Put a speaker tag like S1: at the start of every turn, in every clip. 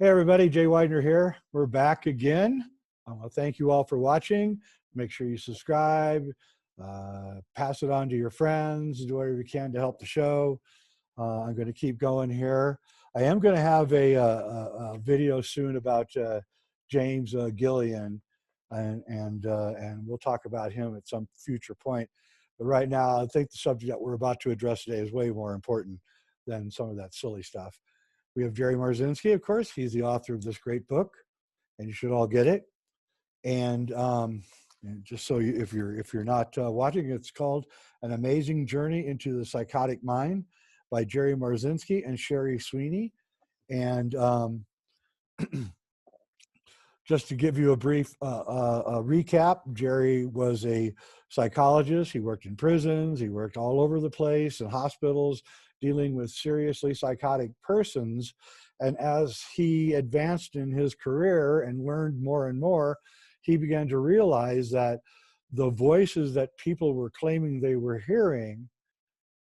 S1: Hey everybody, Jay Weidner here. We're back again. I want to thank you all for watching. Make sure you subscribe, pass it on to your friends, do whatever you can to help the show. I'm going to keep going here. I am going to have a video soon about James Gillian, and we'll talk about him at some future point. But right now, I think the subject that we're about to address today is way more important than some of that silly stuff. We have Jerry Marzinsky, of course. He's the author of this great book, and you should all get it. And just so if you're not watching, it's called An Amazing Journey into the Psychotic Mind by Jerry Marzinsky and Sherry Sweeney. And just to give you a brief recap, Jerry was a psychologist. He worked in prisons. He worked all over the place in hospitals, dealing with seriously psychotic persons. And as he advanced in his career and learned more and more, he began to realize that the voices that people were claiming they were hearing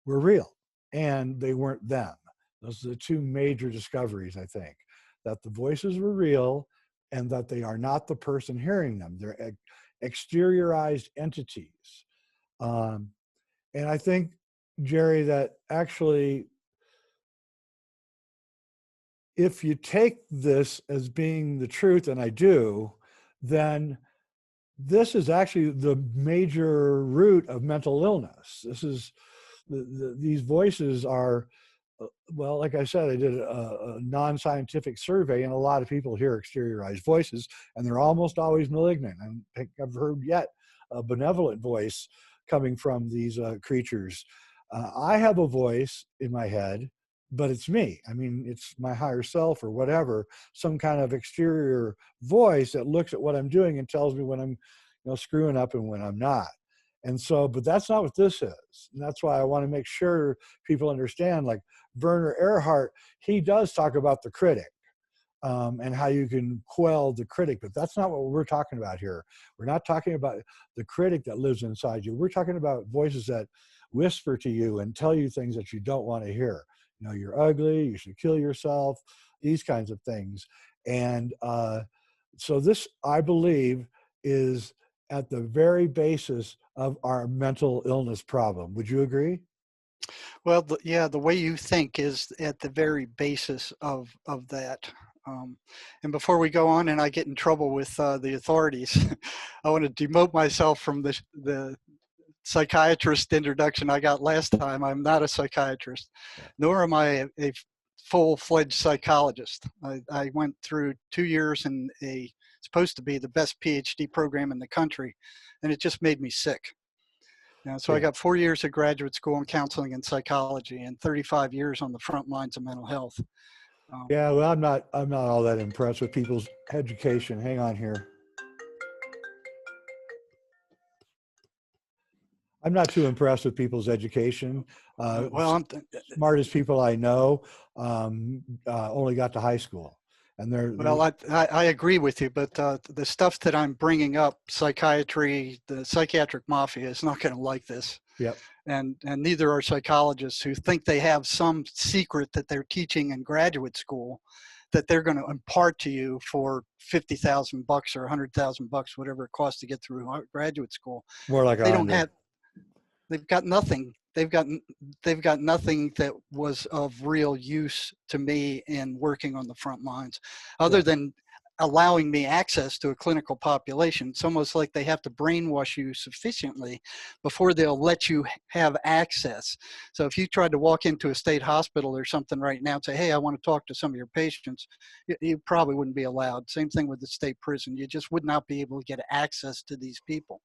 S1: were real, and they weren't them. Those are the two major discoveries, I think, that the voices were real and that they are not the person hearing them. They're exteriorized entities. And I think, Jerry, that actually, if you take this as being the truth, and I do, then this is actually the major root of mental illness. This is, these voices are, well, like I said, I did a non-scientific survey, and a lot of people hear exteriorized voices, and they're almost always malignant. I don't think I've heard yet a benevolent voice coming from these creatures. I have a voice in my head, but it's me. I mean, it's my higher self or whatever, some kind of exterior voice that looks at what I'm doing and tells me when I'm, screwing up and when I'm not. And so, but that's not what this is. And that's why I want to make sure people understand, like Werner Erhard, he does talk about the critic and how you can quell the critic, but that's not what we're talking about here. We're not talking about the critic that lives inside you. We're talking about voices that whisper to you and tell you things that you don't want to hear. You're ugly, you should kill yourself, these kinds of things. And so this, I believe, is at the very basis of our mental illness problem. Would you agree?
S2: Well, yeah, the way you think is at the very basis of that. And before we go on and I get in trouble with the authorities, I want to demote myself from the psychiatrist introduction I got last time. I'm not a psychiatrist, nor am I a full-fledged psychologist. I went through 2 years in supposed to be the best PhD program in the country, and it just made me sick. So I got 4 years of graduate school in counseling and psychology and 35 years on the front lines of mental health.
S1: Yeah, well, I'm not all that impressed with people's education. Hang on here. I'm not too impressed with people's education.
S2: Well,
S1: smartest people I know only got to high school. And
S2: I agree with you, but the stuff that I'm bringing up, psychiatry, the Psychiatric Mafia is not going to like this.
S1: Yep.
S2: And neither are psychologists who think they have some secret that they're teaching in graduate school that they're going to impart to you for $50,000 or $100,000, whatever it costs to get through graduate school.
S1: More like
S2: they don't have. They've got nothing. They've got nothing that was of real use to me in working on the front lines, other than allowing me access to a clinical population. It's almost like they have to brainwash you sufficiently before they'll let you have access. So if you tried to walk into a state hospital or something right now and say, hey, I want to talk to some of your patients, you probably wouldn't be allowed. Same thing with the state prison. You just would not be able to get access to these people.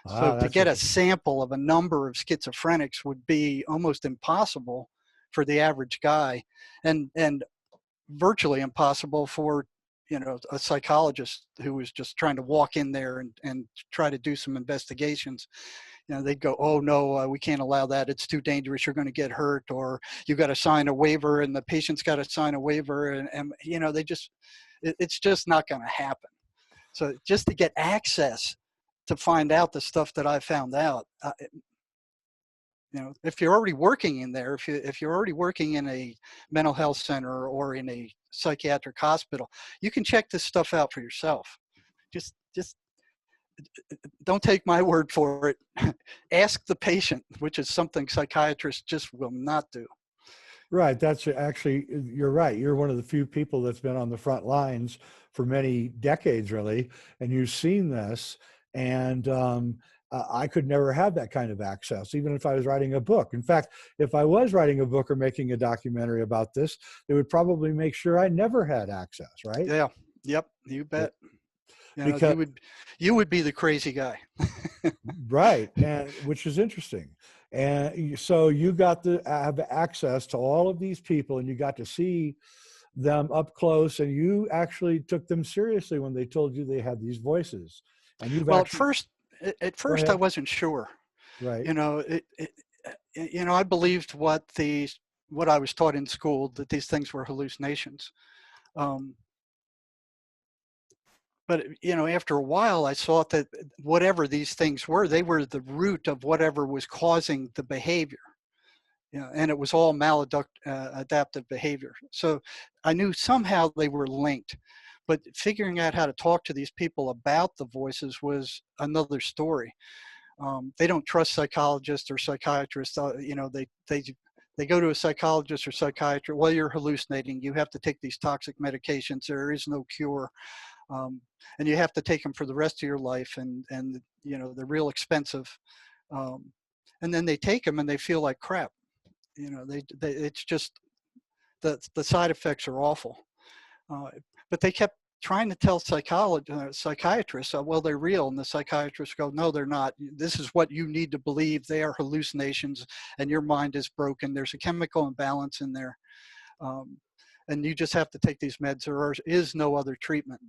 S2: So to get a sample of a number of schizophrenics would be almost impossible for the average guy, and virtually impossible for a psychologist who was just trying to walk in there and try to do some investigations. They'd go, oh no, we can't allow that. It's too dangerous. You're going to get hurt, or you got to sign a waiver, and the patient's got to sign a waiver, and it's just not going to happen. So just to get access to find out the stuff that I found out, if you're already working in there, if you're already working in a mental health center or in a psychiatric hospital, you can check this stuff out for yourself. Just don't take my word for it. Ask the patient, which is something psychiatrists just will not do.
S1: Right. That's actually, you're right. You're one of the few people that's been on the front lines for many decades, really, and you've seen this. And I could never have that kind of access, even if I was writing a book. In fact, if I was writing a book or making a documentary about this, they would probably make sure I never had access, right?
S2: Yeah. Yep. You bet.
S1: Because
S2: you would be the crazy guy.
S1: right, and which is interesting. And so you got to have access to all of these people, and you got to see them up close, and you actually took them seriously when they told you they had these voices. And you've
S2: Well,
S1: actually,
S2: at first I wasn't sure.
S1: right.
S2: I believed what I was taught in school, that these things were hallucinations. But after a while, I saw that whatever these things were, they were the root of whatever was causing the behavior. And it was all maladaptive behavior. So I knew somehow they were linked. But figuring out how to talk to these people about the voices was another story. They don't trust psychologists or psychiatrists. They go to a psychologist or psychiatrist. Well, you're hallucinating. You have to take these toxic medications. There is no cure. And you have to take them for the rest of your life, and they're real expensive. And then they take them and they feel like crap. It's just the side effects are awful. But they kept trying to tell psychiatrists, well, they're real, and the psychiatrists go, no, they're not. This is what you need to believe. They are hallucinations, and your mind is broken. There's a chemical imbalance in there, and you just have to take these meds. There is no other treatment.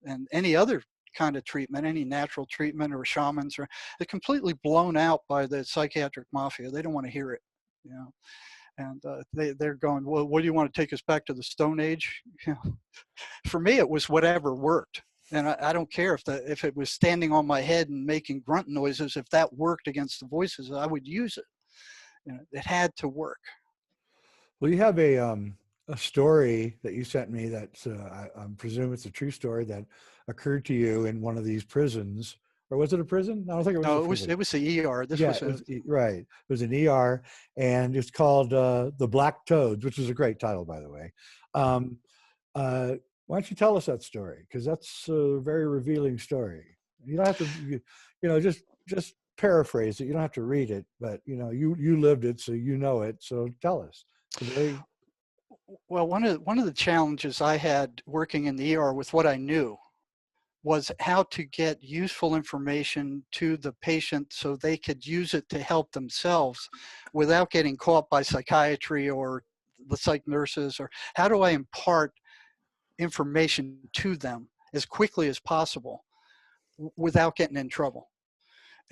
S2: And any other kind of treatment, any natural treatment or shamans, they're completely blown out by the psychiatric mafia. They don't want to hear it, And they're going, well, what do you want to take us back to the Stone Age? For me, it was whatever worked. And I don't care if it was standing on my head and making grunt noises. If that worked against the voices, I would use it. It had to work.
S1: Well, you have a story that you sent me that I presume it's a true story that occurred to you in one of these prisons. Or was it a prison? I don't think it was.
S2: No,
S1: a prison.
S2: it was the ER.
S1: Right. It was an ER, and it's called The Black Toads, which is a great title, by the way. Why don't you tell us that story? Because that's a very revealing story. You don't have to, just paraphrase it. You don't have to read it, but you lived it, so you know it. So tell us.
S2: Well, one of the challenges I had working in the ER with what I knew was how to get useful information to the patient so they could use it to help themselves without getting caught by psychiatry or the psych nurses. Or how do I impart information to them as quickly as possible without getting in trouble,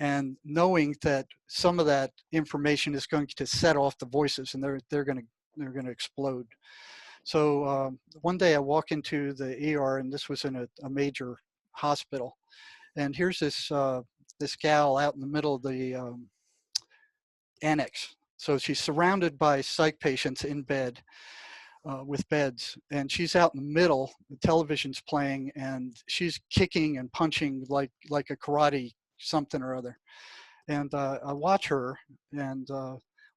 S2: and knowing that some of that information is going to set off the voices, and they're going to explode. So one day I walk into the ER, and this was in a major hospital, and here's this gal out in the middle of the annex. So she's surrounded by psych patients in bed with beds, and she's out in the middle. The television's playing, and she's kicking and punching like a karate something or other. And I watch her and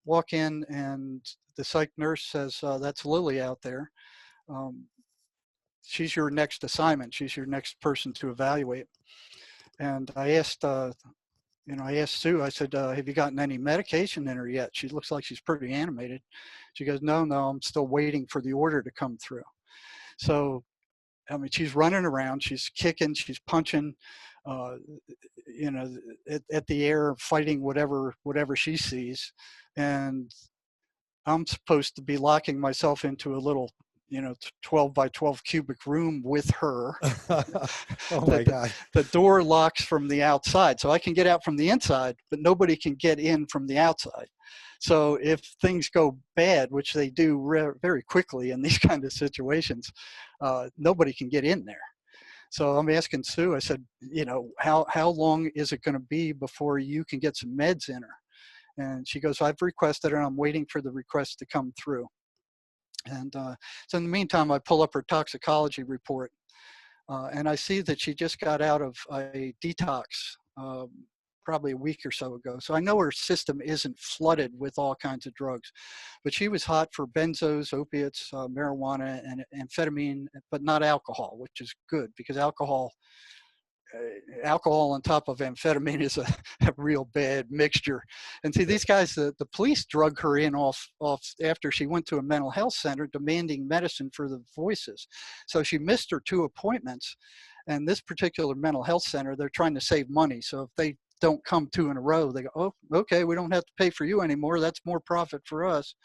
S2: walk in, and the psych nurse says, "That's Lily out there. She's your next assignment. She's your next person to evaluate." And I asked Sue, I said, have you gotten any medication in her yet? She looks like she's pretty animated. She goes, no, I'm still waiting for the order to come through. So, I mean, she's running around, she's kicking, she's punching, at the air, fighting whatever she sees. And I'm supposed to be locking myself into a little 12 by 12 cubic room with her.
S1: Oh my God.
S2: The door locks from the outside, so I can get out from the inside, but nobody can get in from the outside. So if things go bad, which they do very quickly in these kind of situations, nobody can get in there. So I'm asking Sue, I said, how long is it going to be before you can get some meds in her? And she goes, I've requested it, and I'm waiting for the request to come through. And so in the meantime, I pull up her toxicology report, and I see that she just got out of a detox probably a week or so ago. So I know her system isn't flooded with all kinds of drugs, but she was hot for benzos, opiates, marijuana, and amphetamine, but not alcohol, which is good because alcohol on top of amphetamine is a real bad mixture. And see, these guys, the police drug her in off after she went to a mental health center demanding medicine for the voices. So she missed her 2 appointments. And this particular mental health center, they're trying to save money. So if they don't come 2 in a row, they go, oh, okay, we don't have to pay for you anymore. That's more profit for us.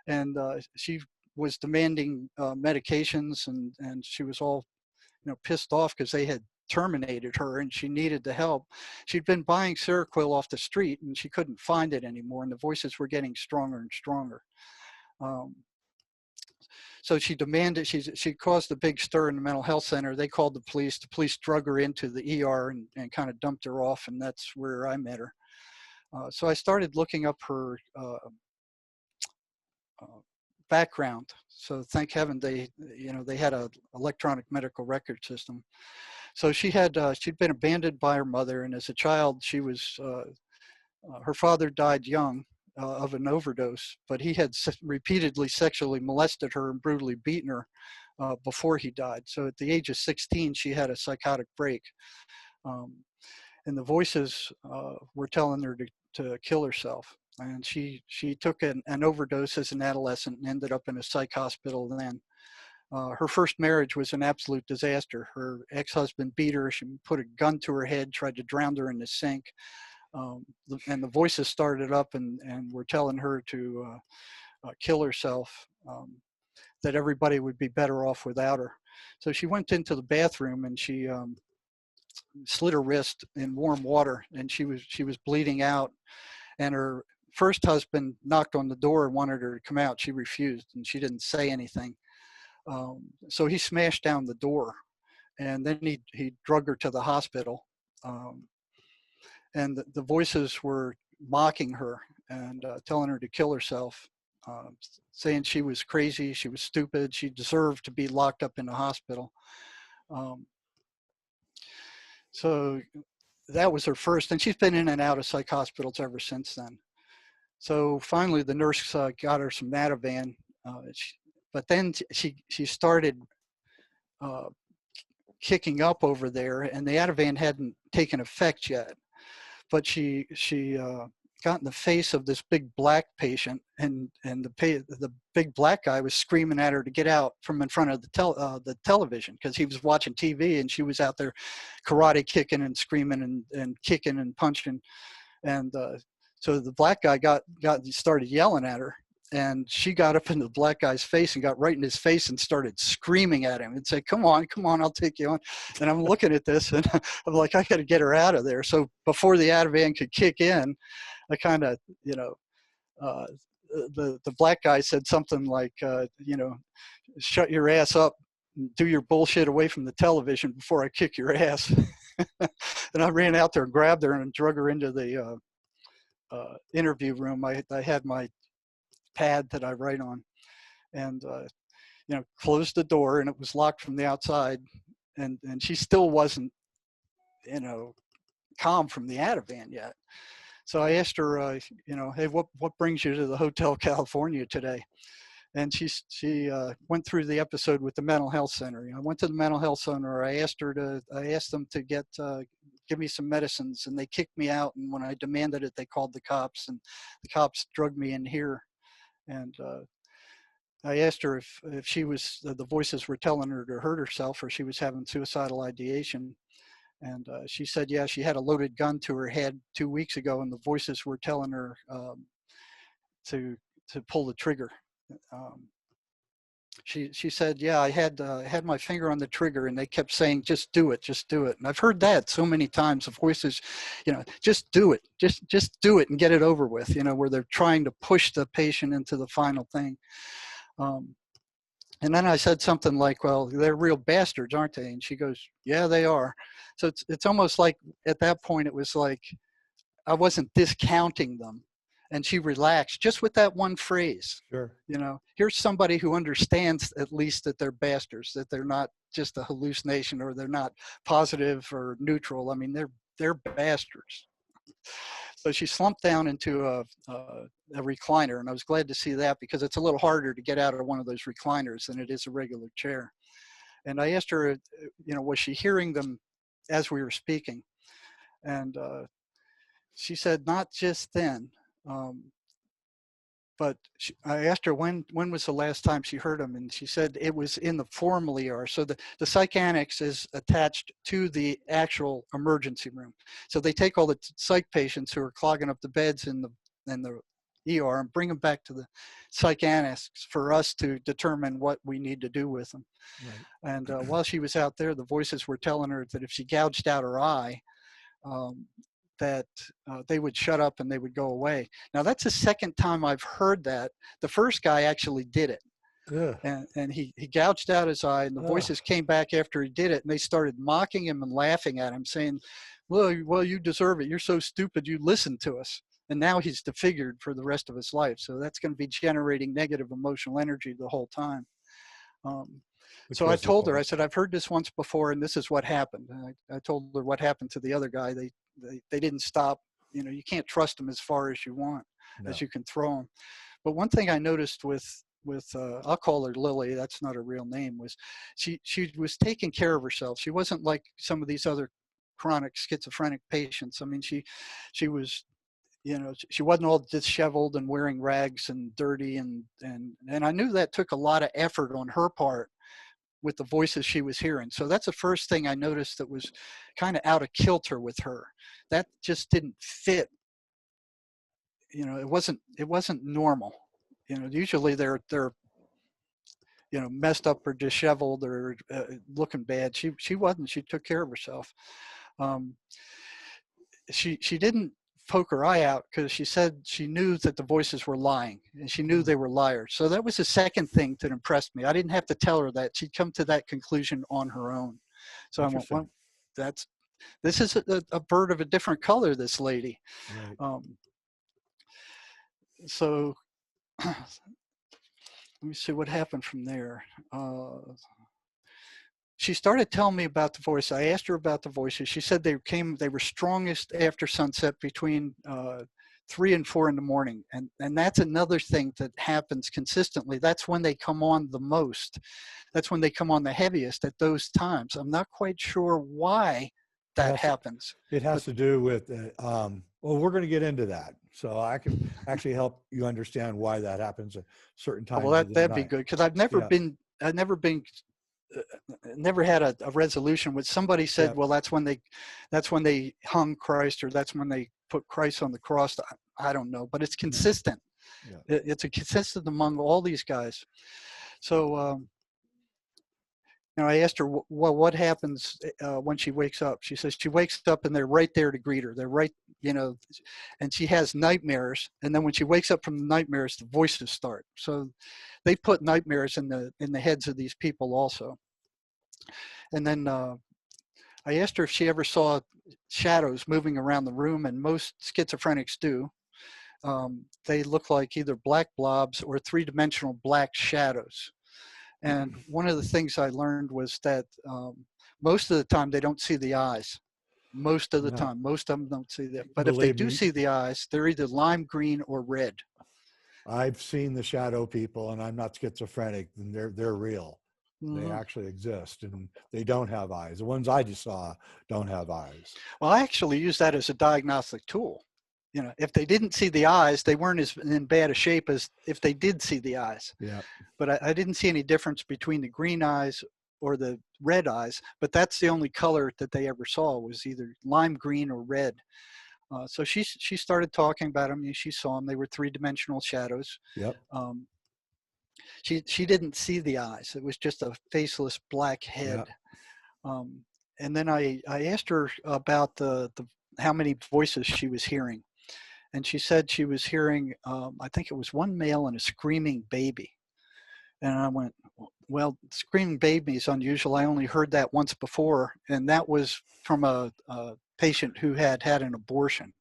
S2: And she was demanding medications, and she was all, pissed off because they had terminated her and she needed the help. She'd been buying Seroquel off the street and she couldn't find it anymore, and the voices were getting stronger and stronger. So she demanded, she caused a big stir in the mental health center. They called the police. The police drug her into the ER and kind of dumped her off, and that's where I met her. So I started looking up her background. So thank heaven they had a electronic medical record system. So she'd been abandoned by her mother, and as a child, she was her father died young of an overdose, but he had repeatedly sexually molested her and brutally beaten her before he died. So at the age of 16, she had a psychotic break, and the voices were telling her to kill herself. And she took an overdose as an adolescent and ended up in a psych hospital then. Her first marriage was an absolute disaster. Her ex-husband beat her. She put a gun to her head, tried to drown her in the sink. And the voices started up and were telling her to kill herself, that everybody would be better off without her. So she went into the bathroom and she slit her wrist in warm water, and she was bleeding out. And her first husband knocked on the door and wanted her to come out. She refused, and she didn't say anything. So he smashed down the door, and then he drug her to the hospital. And the voices were mocking her and telling her to kill herself, saying she was crazy, she was stupid, she deserved to be locked up in the hospital. So that was her first, and she's been in and out of psych hospitals ever since then. So finally, the nurse got her some Ativan, but then she started kicking up over there, and the Ativan hadn't taken effect yet. But she got in the face of this big black patient, and the big black guy was screaming at her to get out from in front of the television because he was watching TV, and she was out there karate kicking and screaming and kicking and punching, and so the black guy started yelling at her, and she got up into the black guy's face and got right in his face and started screaming at him and said, come on, I'll take you on. And I'm looking at this and I'm like, I got to get her out of there. So before the Ativan could kick in, I kind of, the black guy said something like, shut your ass up and do your bullshit away from the television before I kick your ass. And I ran out there and grabbed her and drug her into the interview room. I had my pad that I write on, and closed the door, and it was locked from the outside, and she still wasn't calm from the Ativan yet. So I asked her, hey, what brings you to the Hotel California today? And she went through the episode with the mental health center. I went to the mental health center. I asked them to give me some medicines, and they kicked me out. And when I demanded it, they called the cops, and the cops drugged me in here. And I asked her if she was, the voices were telling her to hurt herself or she was having suicidal ideation. And she said, yeah, she had a loaded gun to her head 2 weeks ago, and the voices were telling her to pull the trigger. She said, yeah, I had my finger on the trigger, and they kept saying, just do it, just do it. And I've heard that so many times, the voices, just do it, just do it and get it over with, where they're trying to push the patient into the final thing. And then I said something like, well, they're real bastards, aren't they? And she goes, yeah, they are. So it's almost like at that point, it was like I wasn't discounting them. and she relaxed just with that one phrase.
S1: Sure.
S2: You know, here's somebody who understands at least that they're bastards, that they're not just a hallucination, or they're not positive or neutral. I mean, they're bastards. So she slumped down into a recliner, and I was glad to see that, because it's a little harder to get out of one of those recliners than it is a regular chair. And I asked her, you know, was she hearing them as we were speaking? And she said, not just then. But I asked her when was the last time she heard them, and she said it was in the formal ER. So the psych annex is attached to the actual emergency room. So they take all the psych patients who are clogging up the beds in the ER and bring them back to the psych annex for us to determine what we need to do with them. Right. And while she was out there, the voices were telling her that if she gouged out her eye, that they would shut up and they would go away. Now that's the second time I've heard that. The first guy actually did it. Yeah. And he gouged out his eye, and the voices came back after he did it, and they started mocking him and laughing at him, saying, well, you deserve it. You're so stupid. You listened to us. And now he's disfigured for the rest of his life. So that's going to be generating negative emotional energy the whole time. So I told her, I said, I've heard this once before, and this is what happened. I told her what happened to the other guy. They didn't stop. You know, you can't trust them as far as you want, as you can throw them. But one thing I noticed with I'll call her Lily, that's not her real name, was she was taking care of herself. She wasn't like some of these other chronic schizophrenic patients. I mean, she was, you know, she wasn't all disheveled and wearing rags and dirty, and I knew that took a lot of effort on her part with the voices she was hearing. So that's the first thing I noticed that was kind of out of kilter with her. That just didn't fit. You know, it wasn't normal. You know, usually they're you know, messed up or disheveled or looking bad. She wasn't. She took care of herself. She didn't poke her eye out because she said she knew that the voices were lying, and she knew they were liars. So that was the second thing that impressed me. I didn't have to tell her that. She'd come to that conclusion on her own. So I went, well, this is a bird of a different color, this lady. Right. So let me see what happened from there. She started telling me about the voice. I asked her about the voices. She said they were strongest after sunset between 3 and 4 in the morning. And that's another thing that happens consistently. That's when they come on the most. That's when they come on the heaviest, at those times. I'm not quite sure why that happens.
S1: It has to do with, well, we're going to get into that. So I can actually help you understand why that happens at certain times.
S2: Well, that'd be good, because I've never never had a resolution with somebody said, well, that's when they hung Christ, or that's when they put Christ on the cross. I don't know, but it's consistent. Yeah. It's a consistent among all these guys. So, you know, I asked her, well, what happens when she wakes up? She says she wakes up and they're right there to greet her. They're right, you know, and she has nightmares. And then when she wakes up from the nightmares, the voices start. So they put nightmares in the heads of these people also. And then I asked her if she ever saw shadows moving around the room, and most schizophrenics do. They look like either black blobs or three-dimensional black shadows. And one of the things I learned was that most of the time they don't see the eyes. Most of the time, most of them don't see that. But if they do see the eyes, they're either lime green or red.
S1: I've seen the shadow people, and I'm not schizophrenic, and they're real. They actually exist, and they don't have eyes. The ones I just saw don't have eyes.
S2: Well, I actually use that as a diagnostic tool. You know, if they didn't see the eyes, they weren't as in bad a shape as if they did see the eyes. Yeah. But I didn't see any difference between the green eyes or the red eyes, but that's the only color that they ever saw, was either lime green or red. So she started talking about them. She saw them. They were three-dimensional shadows. Yep. She didn't see the eyes. It was just a faceless black head. Yep. And then I asked her about the how many voices she was hearing. And she said she was hearing, I think it was one male and a screaming baby. And I went, well, screaming baby is unusual. I only heard that once before, and that was from a patient who had an abortion.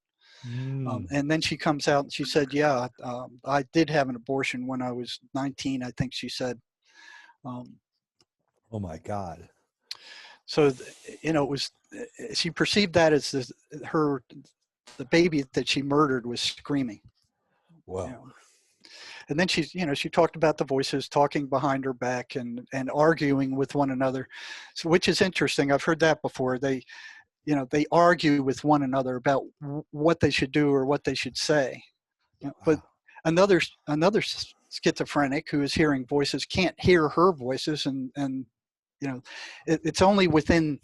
S2: And then she comes out and she said, yeah, I did have an abortion when I was 19, I think she said.
S1: Oh my God.
S2: So, it was, she perceived that as the baby that she murdered was screaming.
S1: Wow.
S2: And then she talked about the voices talking behind her back and arguing with one another. So, which is interesting. I've heard that before. They argue with one another about what they should do or what they should say. But another schizophrenic who is hearing voices can't hear her voices, and it's only within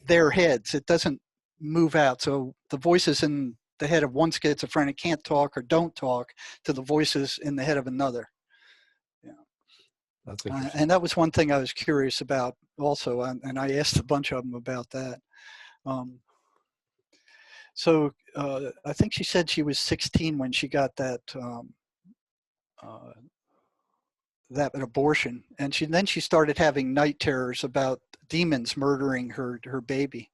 S2: their heads. It doesn't move out. So the voices in the head of one schizophrenic can't talk or don't talk to the voices in the head of another.
S1: That's interesting.
S2: And that was one thing I was curious about also, and I asked a bunch of them about that. So I think she said she was 16 when she got that abortion, and then she started having night terrors about demons murdering her baby.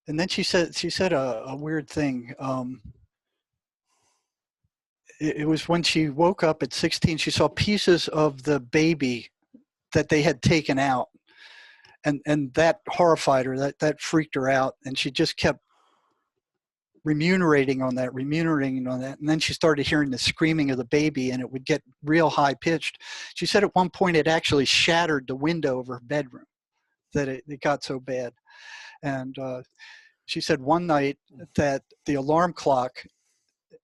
S2: And then she said a weird thing. It was when she woke up at 16, she saw pieces of the baby that they had taken out. And that horrified her, that freaked her out. And she just kept ruminating on that. And then she started hearing the screaming of the baby, and it would get real high pitched. She said at one point it actually shattered the window of her bedroom, that it got so bad. And she said one night that the alarm clock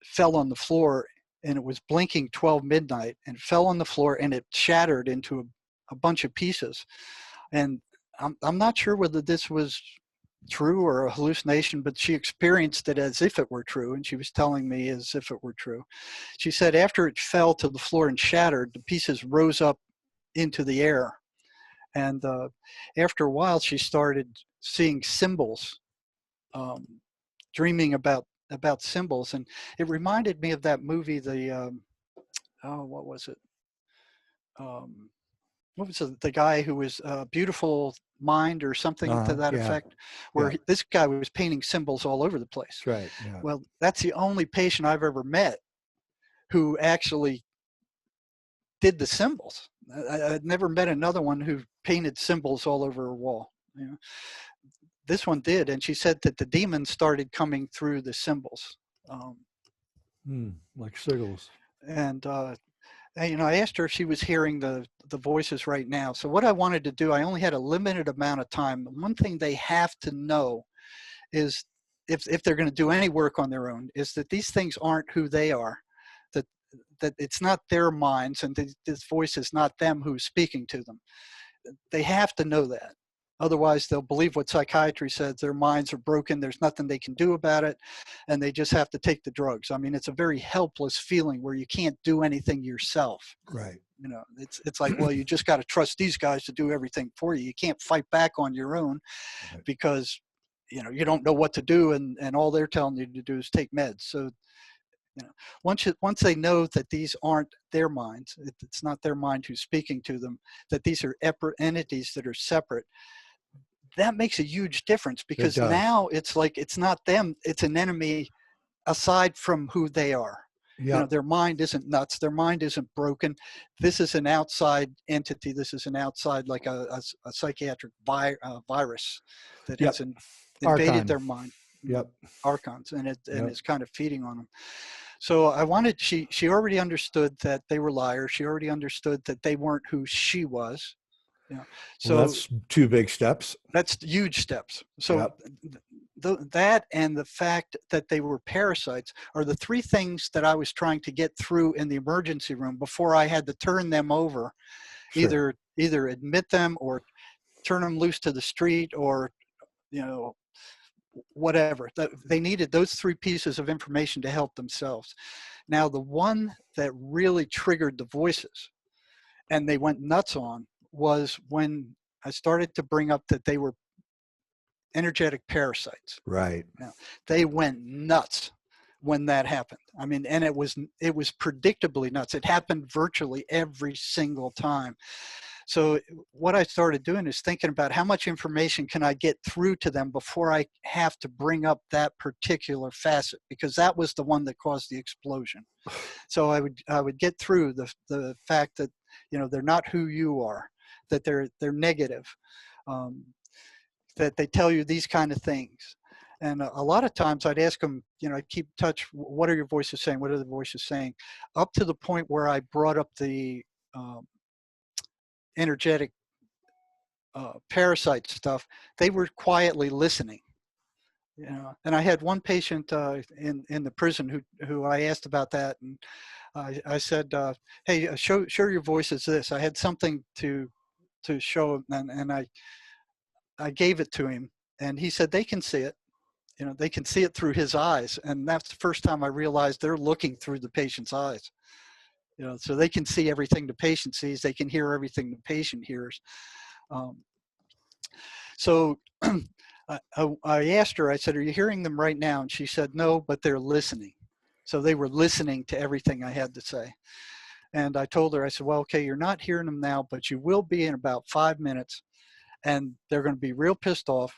S2: fell on the floor, and it was blinking 12 midnight, and fell on the floor, and it shattered into a bunch of pieces. And I'm not sure whether this was true or a hallucination, but she experienced it as if it were true, and she was telling me as if it were true. She said after it fell to the floor and shattered, the pieces rose up into the air. And after a while, she started seeing symbols, dreaming about symbols. And it reminded me of that movie, what was it? What was the guy who was Beautiful Mind or something to that effect, where this guy was painting symbols all over the place.
S1: That's right. Yeah.
S2: Well, that's the only patient I've ever met who actually did the symbols. I'd never met another one who painted symbols all over a wall. This one did, and she said that the demons started coming through the symbols.
S1: Like sigils.
S2: And I asked her if she was hearing the voices right now. So what I wanted to do, I only had a limited amount of time. One thing they have to know is, if they're going to do any work on their own, is that these things aren't who they are, that it's not their minds, and this voice is not them who's speaking to them. They have to know that. Otherwise, they'll believe what psychiatry says. Their minds are broken. There's nothing they can do about it, and they just have to take the drugs. I mean, it's a very helpless feeling where you can't do anything yourself.
S1: Right.
S2: It's like, well, you just got to trust these guys to do everything for you. You can't fight back on your own, because you don't know what to do, and all they're telling you to do is take meds. So once they know that these aren't their minds, it's not their mind who's speaking to them, that these are entities that are separate, that makes a huge difference, because now it's like it's not them, it's an enemy aside from who they are. Their mind isn't nuts, their mind isn't broken. This is an outside entity. This is an outside, like a psychiatric virus that has invaded their mind. Archons, and it's kind of feeding on them. So she already understood that they were liars. She already understood that they weren't who she was. So
S1: that's two big steps.
S2: That's huge steps. So that and the fact that they were parasites are the three things that I was trying to get through in the emergency room before I had to turn them over. Sure. Either admit them or turn them loose to the street, or whatever. They needed those three pieces of information to help themselves. Now, the one that really triggered the voices and they went nuts on was when I started to bring up that they were energetic parasites.
S1: Right.
S2: Now, they went nuts when that happened. I mean, and it was predictably nuts. It happened virtually every single time. So what I started doing is thinking about how much information can I get through to them before I have to bring up that particular facet, because that was the one that caused the explosion. So I would get through the fact that, you know, they're not who you are, that they're negative, that they tell you these kind of things. And a lot of times I'd ask them, you know, I'd keep in touch. What are your voices saying? What are the voices saying? Up to the point where I brought up the energetic parasite stuff, they were quietly listening. You know, and I had one patient in the prison who I asked about that, and I said, "Hey, show your voices this." I had something to show him, and I gave it to him, and he said they can see it. You know, they can see it through his eyes, and that's the first time I realized they're looking through the patient's eyes. You know, so they can see everything the patient sees, they can hear everything the patient hears. So I asked her, I said, "Are you hearing them right now?" And she said, "No, but they're listening." So they were listening to everything I had to say. And I told her, I said, "Well, okay, you're not hearing them now, but you will be in about 5 minutes, and they're going to be real pissed off.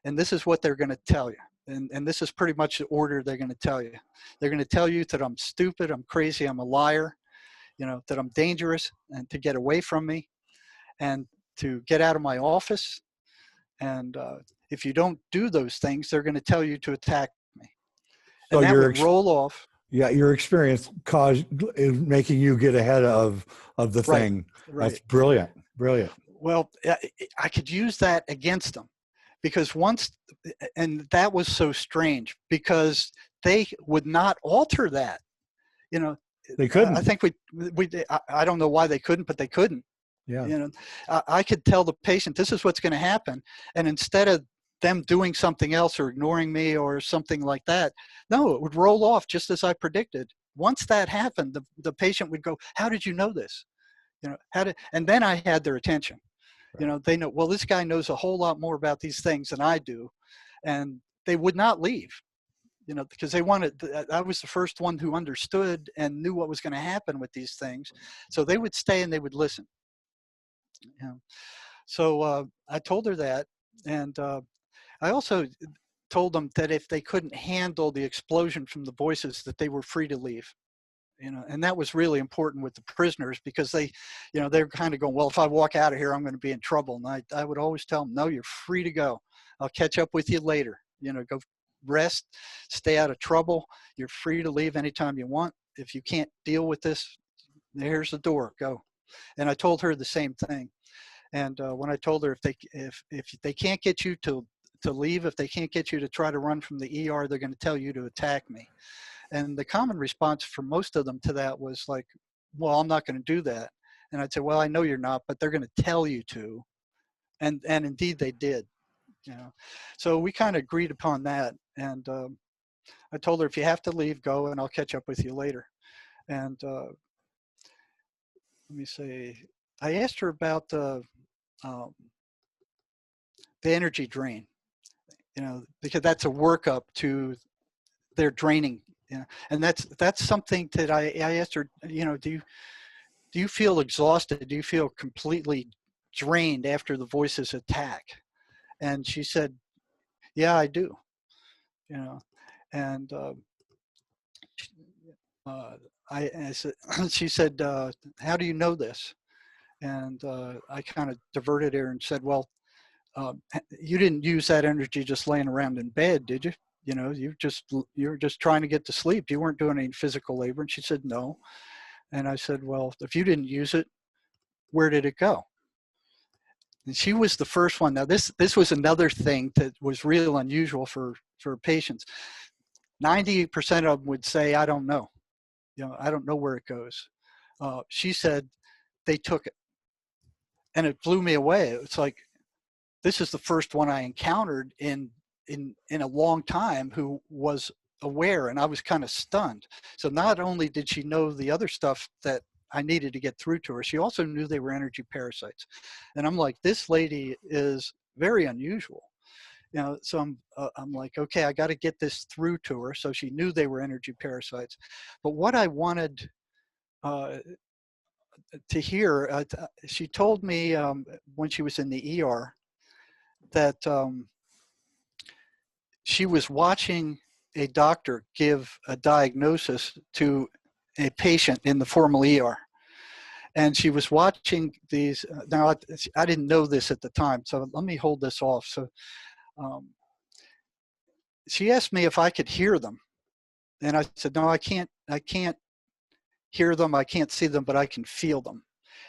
S2: And this is what they're going to tell you. And this is pretty much the order they're going to tell you. They're going to tell you that I'm stupid, I'm crazy, I'm a liar, you know, that I'm dangerous, and to get away from me, and to get out of my office. And if you don't do those things, they're going to tell you to attack me." And
S1: So
S2: that would roll off.
S1: yeah, your experience is making you get ahead of the thing.
S2: Right.
S1: That's brilliant. Brilliant.
S2: Well, I could use that against them, because once, and that was so strange, because they would not alter that. You know,
S1: They couldn't.
S2: I think I don't know why they couldn't, but they couldn't.
S1: Yeah.
S2: You know, I could tell the patient, this is what's going to happen. And instead of them doing something else or ignoring me or something like that, no, it would roll off just as I predicted. Once that happened, the patient would go, "How did you know this?" You know, and then I had their attention.
S1: Right.
S2: You know, they know, well, this guy knows a whole lot more about these things than I do. And they would not leave, you know, because they wanted, I was the first one who understood and knew what was going to happen with these things. So they would stay and they would listen. You know? So I told her that. And I also told them that if they couldn't handle the explosion from the voices, that they were free to leave. You know, and that was really important with the prisoners, because they, you know, they're kind of going, well, if I walk out of here, I'm going to be in trouble. And I would always tell them, no, you're free to go. I'll catch up with you later. You know, go rest, stay out of trouble. You're free to leave anytime you want. If you can't deal with this, here's the door, go. And I told her the same thing. And when I told her, if they can't get you to leave, if they can't get you to try to run from the ER, they're going to tell you to attack me. And the common response for most of them to that was like, well, I'm not going to do that. And I'd say, well, I know you're not, but they're going to tell you to. And indeed they did, you know. So we kind of agreed upon that. And I told her, if you have to leave, go, and I'll catch up with you later. And let me see, I asked her about the energy drain, you know, because that's a workup to their draining. Yeah, and that's something that I asked her, you know, do you feel exhausted? Do you feel completely drained after the voices attack? And she said, yeah, I do. You know, and I said, she said, how do you know this? And I kind of diverted her and said, well, you didn't use that energy just laying around in bed, did you? You know, you're just trying to get to sleep. You weren't doing any physical labor. And she said, no. And I said, well, if you didn't use it, where did it go? And she was the first one. Now, this was another thing that was real unusual for patients. 98% of them would say, I don't know. You know, I don't know where it goes. She said, they took it. And it blew me away. It's like, this is the first one I encountered in a long time who was aware, and I was kind of stunned. So not only did she know the other stuff that I needed to get through to her, she also knew they were energy parasites. And I'm like, this lady is very unusual. You know, so I'm like, okay, I got to get this through to her. So she knew they were energy parasites. But what I wanted to hear. She told me when she was in the ER that she was watching a doctor give a diagnosis to a patient in the formal ER. And she was watching these. Now, I didn't know this at the time, so let me hold this off. So she asked me if I could hear them. And I said, no, I can't hear them. I can't see them, but I can feel them.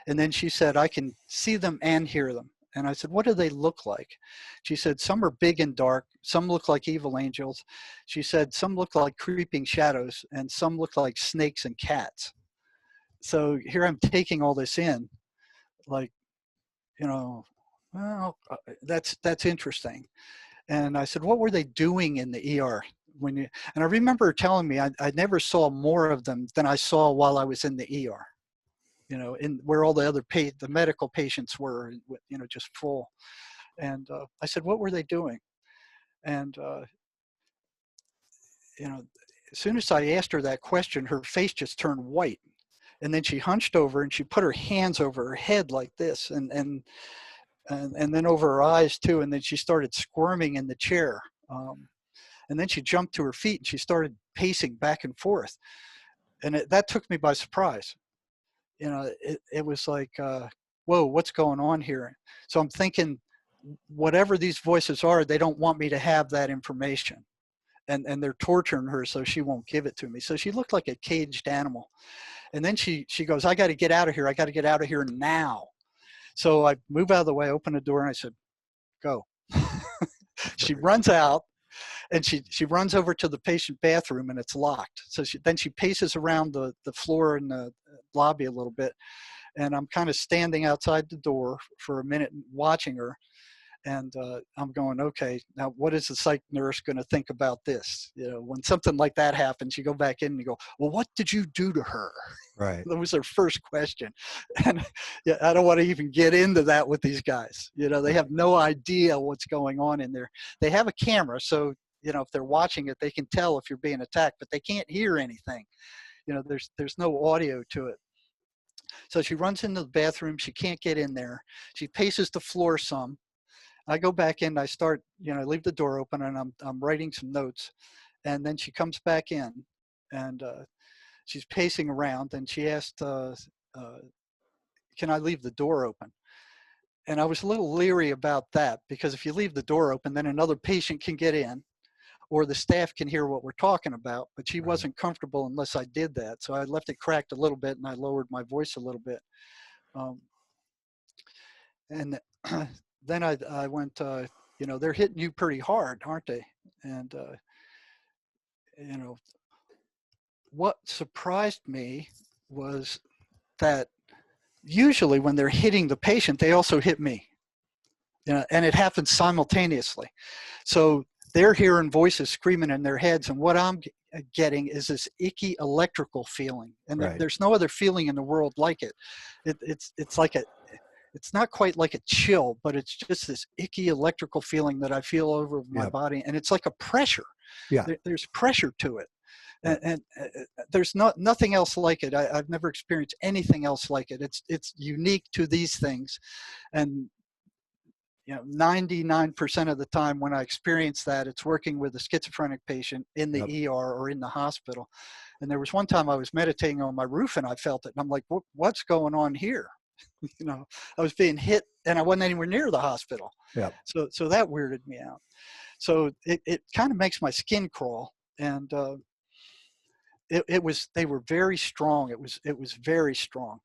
S2: And then she said, I can see them and hear them. And I said, what do they look like? She said, some are big and dark. Some look like evil angels. She said, some look like creeping shadows, and some look like snakes and cats. So here I'm taking all this in, like, you know, well, that's interesting. And I said, what were they doing in the ER? And I remember her telling me I never saw more of them than I saw while I was in the ER. You know, in where all the other the medical patients were, you know, just full. And I said, what were they doing? And, you know, as soon as I asked her that question, her face just turned white. And then she hunched over and she put her hands over her head like this, and then over her eyes too. And then she started squirming in the chair. And then she jumped to her feet and she started pacing back and forth. And that took me by surprise. You know, it was like, whoa, what's going on here? So I'm thinking, whatever these voices are, they don't want me to have that information. And they're torturing her so she won't give it to me. So she looked like a caged animal. And then she goes, I got to get out of here. I got to get out of here now. So I move out of the way, open the door, and I said, go. She runs out. And she runs over to the patient bathroom, and it's locked. So then she paces around the floor in the lobby a little bit. And I'm kind of standing outside the door for a minute watching her. And I'm going, okay, now what is the psych nurse going to think about this? You know, when something like that happens, you go back in and you go, well, what did you do to her?
S1: Right.
S2: That was their first question. And yeah, I don't want to even get into that with these guys. You know, they have no idea what's going on in there. They have a camera, so, you know, if they're watching it, they can tell if you're being attacked, but they can't hear anything. You know, there's no audio to it. So she runs into the bathroom. She can't get in there. She paces the floor some. I go back in, I start, you know, I leave the door open, and I'm writing some notes. And then she comes back in, and she's pacing around, and she asked, can I leave the door open? And I was a little leery about that, because if you leave the door open, then another patient can get in, or the staff can hear what we're talking about. But she wasn't comfortable unless I did that. So I left it cracked a little bit, and I lowered my voice a little bit. And then I went, you know, they're hitting you pretty hard, aren't they? And, you know, what surprised me was that usually when they're hitting the patient, they also hit me. You know, and it happens simultaneously. So they're hearing voices screaming in their heads, and what I'm getting is this icky electrical feeling. And there's no other feeling in the world like it. It's like it's not quite like a chill, but it's just this icky electrical feeling that I feel over my body. And it's like a pressure.
S1: Yeah.
S2: There's pressure to it. And there's nothing else like it. I've never experienced anything else like it. It's unique to these things. And, you know, 99% of the time when I experience that, it's working with a schizophrenic patient in the ER or in the hospital. And there was one time I was meditating on my roof and I felt it. And I'm like, what's going on here? You know, I was being hit and I wasn't anywhere near the hospital. Yeah. So that weirded me out. So it kind of makes my skin crawl. And they were very strong. It was very strong.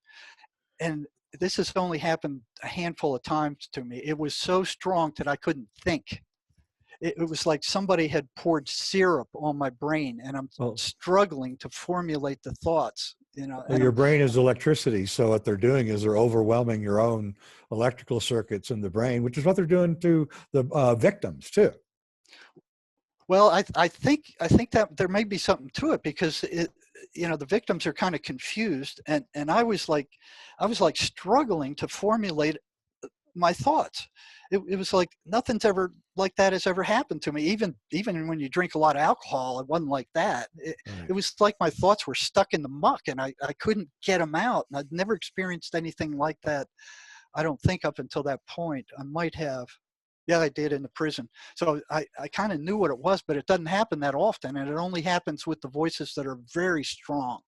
S2: And this has only happened a handful of times to me. It was so strong that I couldn't think. It was like somebody had poured syrup on my brain, and I'm struggling to formulate the thoughts. You know,
S1: well, your brain is electricity, so what they're doing is they're overwhelming your own electrical circuits in the brain, which is what they're doing to the victims too.
S2: Well, I think that there may be something to it, because you know, the victims are kind of confused, and I was like struggling to formulate my thoughts. It was like nothing's ever like that has ever happened to me. Even when you drink a lot of alcohol, it wasn't like that. It was like my thoughts were stuck in the muck, and I couldn't get them out. And I'd never experienced anything like that, I don't think, up until that point. I might have. Yeah, I did in the prison. So I kind of knew what it was, but it doesn't happen that often. And it only happens with the voices that are very strong.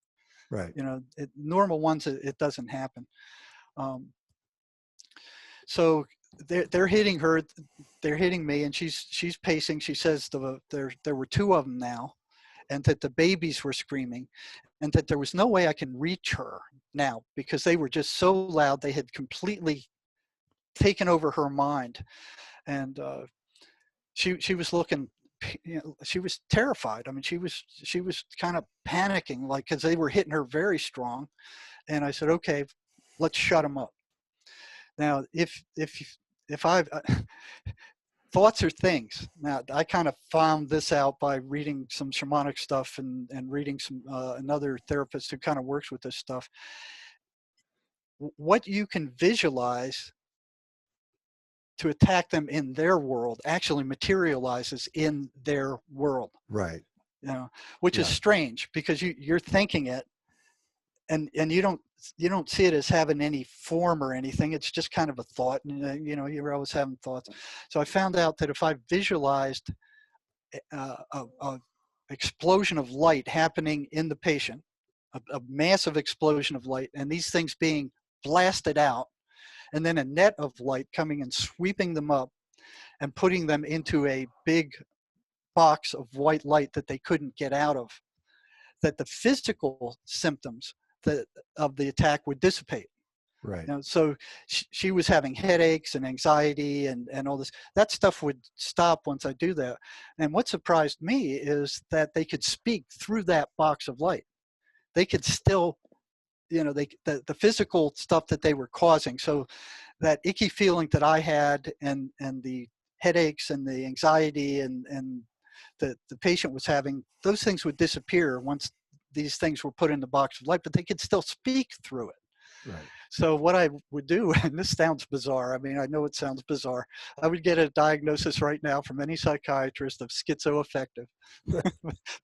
S1: Right.
S2: You know, normal ones, it doesn't happen. So they're hitting her, they're hitting me, and she's pacing. She says there were two of them now, and that the babies were screaming, and that there was no way I can reach her now because they were just so loud. They had completely taken over her mind, and she was looking, you know, she was terrified. I mean, she was kind of panicking, like, because they were hitting her very strong. And I said, okay, let's shut them up. Now, if I've thoughts are things. Now, I kind of found this out by reading some shamanic stuff and reading some another therapist who kind of works with this stuff. What you can visualize to attack them in their world actually materializes in their world.
S1: Right.
S2: You know, which is strange because you're thinking it, and you don't see it as having any form or anything. It's just kind of a thought, and you know, you're always having thoughts. So I found out that if I visualized a explosion of light happening in the patient, a massive explosion of light, and these things being blasted out, and then a net of light coming and sweeping them up and putting them into a big box of white light that they couldn't get out of, that the physical symptoms of the attack would dissipate.
S1: Right.
S2: You know, so she was having headaches and anxiety and all this. That stuff would stop once I do that. And what surprised me is that they could speak through that box of light. They could still, you know, the physical stuff that they were causing. So that icky feeling that I had, and the headaches and the anxiety and the patient was having, those things would disappear once these things were put in the box of light, but they could still speak through it.
S1: Right.
S2: So what I would do, and this sounds bizarre, I mean, I know it sounds bizarre, I would get a diagnosis right now from any psychiatrist of schizoaffective. But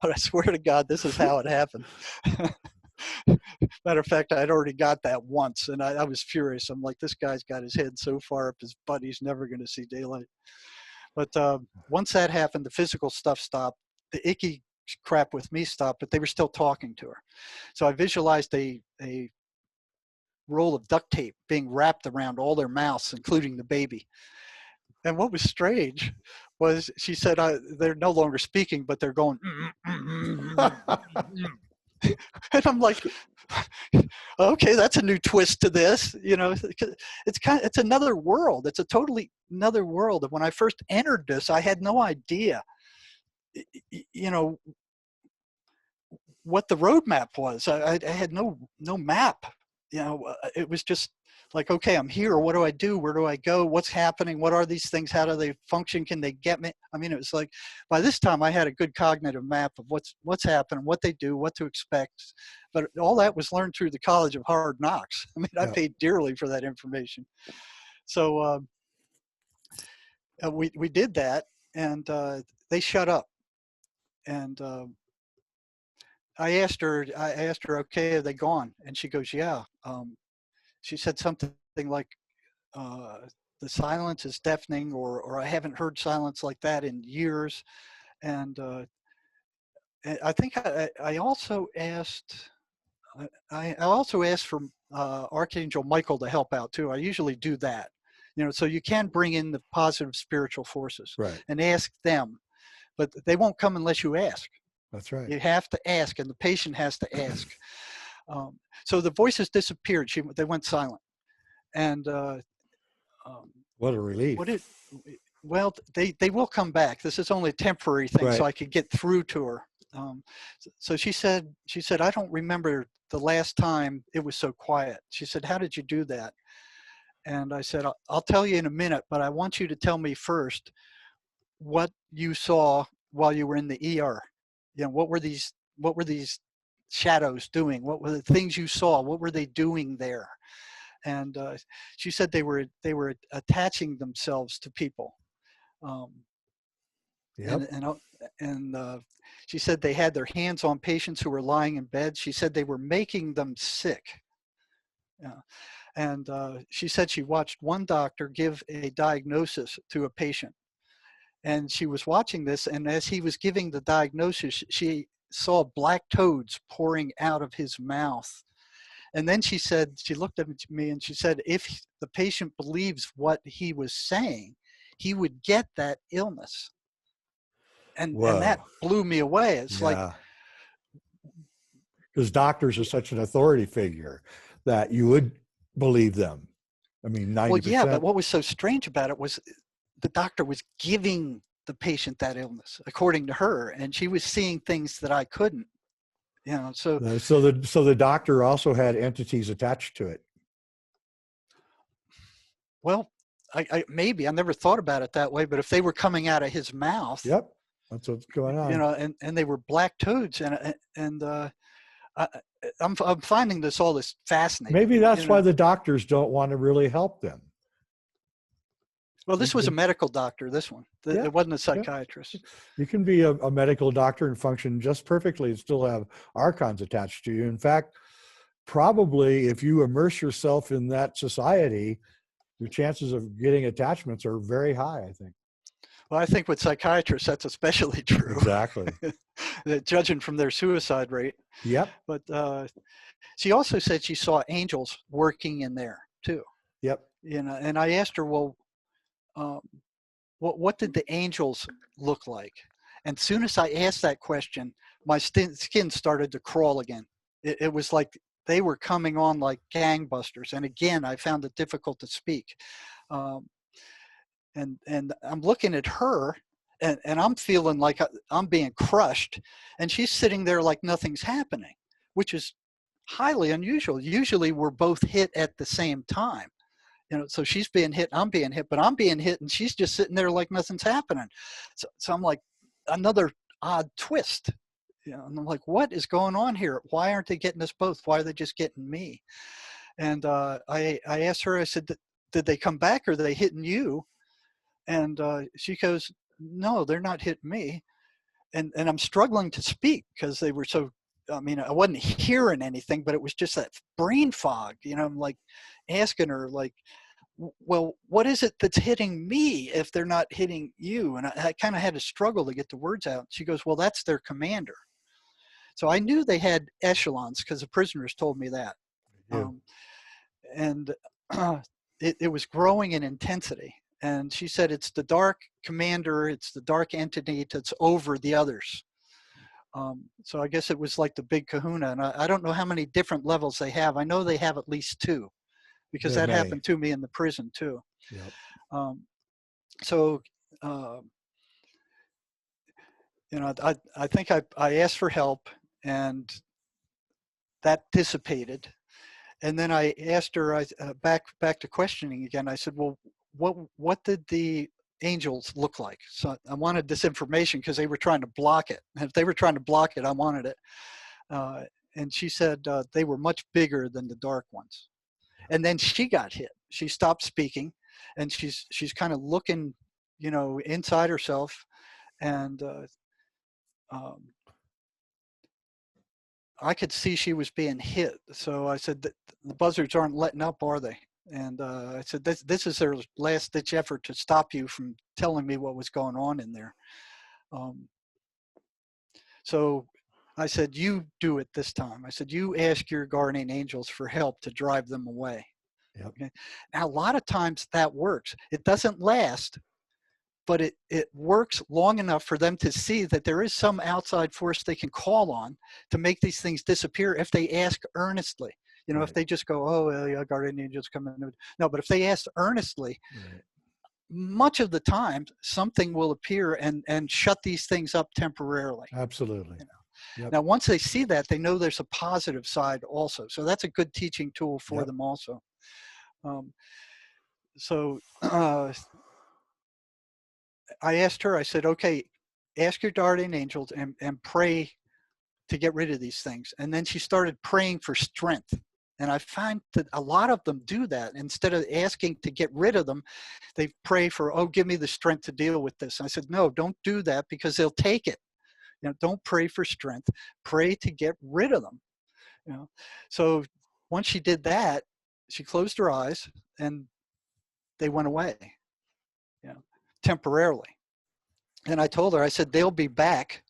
S2: I swear to God, this is how it happened. Matter of fact, I'd already got that once, and I was furious. I'm like, this guy's got his head so far up his butt, he's never going to see daylight. But once that happened, the physical stuff stopped. The icky crap with me stopped, but they were still talking to her. So I visualized a roll of duct tape being wrapped around all their mouths, including the baby. And what was strange was she said, they're no longer speaking, but they're going, and I'm like, okay, that's a new twist to this. You know, it's another world. It's a totally another world. And when I first entered this, I had no idea, you know, what the roadmap was. I had no map. You know, it was just like, okay, I'm here. What do I do? Where do I go? What's happening? What are these things? How do they function? Can they get me? I mean, it was like, by this time I had a good cognitive map of what's happening, what they do, what to expect. But all that was learned through the College of Hard Knocks. I mean, I paid dearly for that information. So we did that, and they shut up. And I asked her, okay, are they gone? And she goes, yeah. She said something like, the silence is deafening, or I haven't heard silence like that in years. And I think I also asked, I also asked for Archangel Michael to help out too. I usually do that, you know, so you can bring in the positive spiritual forces,
S1: Right.
S2: and ask them, but they won't come unless you ask.
S1: That's right.
S2: You have to ask, and the patient has to ask. So the voices disappeared. They went silent. And
S1: what a relief.
S2: Well, they will come back. This is only a temporary thing, so I could get through to her. So she said, I don't remember the last time it was so quiet. She said, how did you do that? And I said, I'll tell you in a minute, but I want you to tell me first what you saw while you were in the ER. You know, what were these shadows doing? What were the things you saw? What were they doing there? and she said they were attaching themselves to people.
S1: Yep.
S2: And she said they had their hands on patients who were lying in bed. She said they were making them sick. Yeah. And she said she watched one doctor give a diagnosis to a patient. And she was watching this, and as he was giving the diagnosis, she saw black toads pouring out of his mouth. And then she said, she looked at me and she said, if the patient believes what he was saying, he would get that illness. And that blew me away. It's like,
S1: because doctors are such an authority figure that you would believe them. I mean, 90%.
S2: Well, yeah, but what was so strange about it was the doctor was giving the patient that illness, according to her, and she was seeing things that I couldn't. You know, so
S1: the doctor also had entities attached to it.
S2: Well, I maybe I never thought about it that way, but if they were coming out of his mouth,
S1: yep, that's what's going on.
S2: You know, and they were black toads, and I'm finding all this fascinating.
S1: Maybe that's why the doctors don't want to really help them.
S2: Well, this was a medical doctor, this one. It wasn't a psychiatrist.
S1: You can be a medical doctor and function just perfectly and still have Archons attached to you. In fact, probably if you immerse yourself in that society, your chances of getting attachments are very high, I think.
S2: Well, I think with psychiatrists, that's especially true.
S1: Exactly.
S2: Judging from their suicide rate.
S1: Yep.
S2: But she also said she saw angels working in there too.
S1: Yep.
S2: You know, and I asked her, well, what did the angels look like? And as soon as I asked that question, my skin started to crawl again. It was like they were coming on like gangbusters. And again, I found it difficult to speak. And I'm looking at her, and I'm feeling like I'm being crushed. And she's sitting there like nothing's happening, which is highly unusual. Usually we're both hit at the same time. You know, so she's being hit, I'm being hit, but I'm being hit, and she's just sitting there like nothing's happening. So I'm like, another odd twist. You know, and I'm like, what is going on here? Why aren't they getting us both? Why are they just getting me? And I asked her, I said, did they come back, or are they hitting you? And she goes, no, they're not hitting me. And I'm struggling to speak because they were so, I mean, I wasn't hearing anything, but it was just that brain fog. You know, I'm like asking her, like, well, what is it that's hitting me if they're not hitting you? And I kind of had to struggle to get the words out. She goes, well, that's their commander. So I knew they had echelons because the prisoners told me that.
S1: Yeah.
S2: And it was growing in intensity. And she said, it's the dark commander, it's the dark entity that's over the others. So I guess it was like the big kahuna. And I don't know how many different levels they have. I know they have at least 2, because that happened to me in the prison too.
S1: Yep.
S2: You know, I think I asked for help, and that dissipated. And then I asked her, back to questioning again. I said, well, what did the angels look like? So I wanted this information because they were trying to block it. And if they were trying to block it, I wanted it. And she said they were much bigger than the dark ones. And then she got hit. She stopped speaking, and she's kind of looking, you know, inside herself. And I could see she was being hit. So I said, the buzzards aren't letting up, are they? And I said, this is their last ditch effort to stop you from telling me what was going on in there. So I said, you do it this time. I said, you ask your guardian angels for help to drive them away.
S1: Yep.
S2: Okay. Now, a lot of times that works. It doesn't last, but it works long enough for them to see that there is some outside force they can call on to make these things disappear if they ask earnestly. You know, if they just go, oh, well, yeah, guardian angels come in. No, but if they ask earnestly, much of the time, something will appear and shut these things up temporarily.
S1: Absolutely.
S2: You know?
S1: Yep.
S2: Now, once they see that, they know there's a positive side also. So that's a good teaching tool for them also. I asked her, I said, okay, ask your guardian angels and pray to get rid of these things. And then she started praying for strength. And I find that a lot of them do that. Instead of asking to get rid of them, they pray for, oh, give me the strength to deal with this. And I said, no, don't do that, because they'll take it. Don't pray for strength. Pray to get rid of them. So once she did that, she closed her eyes and they went away, temporarily. And I told her, I said, they'll be back,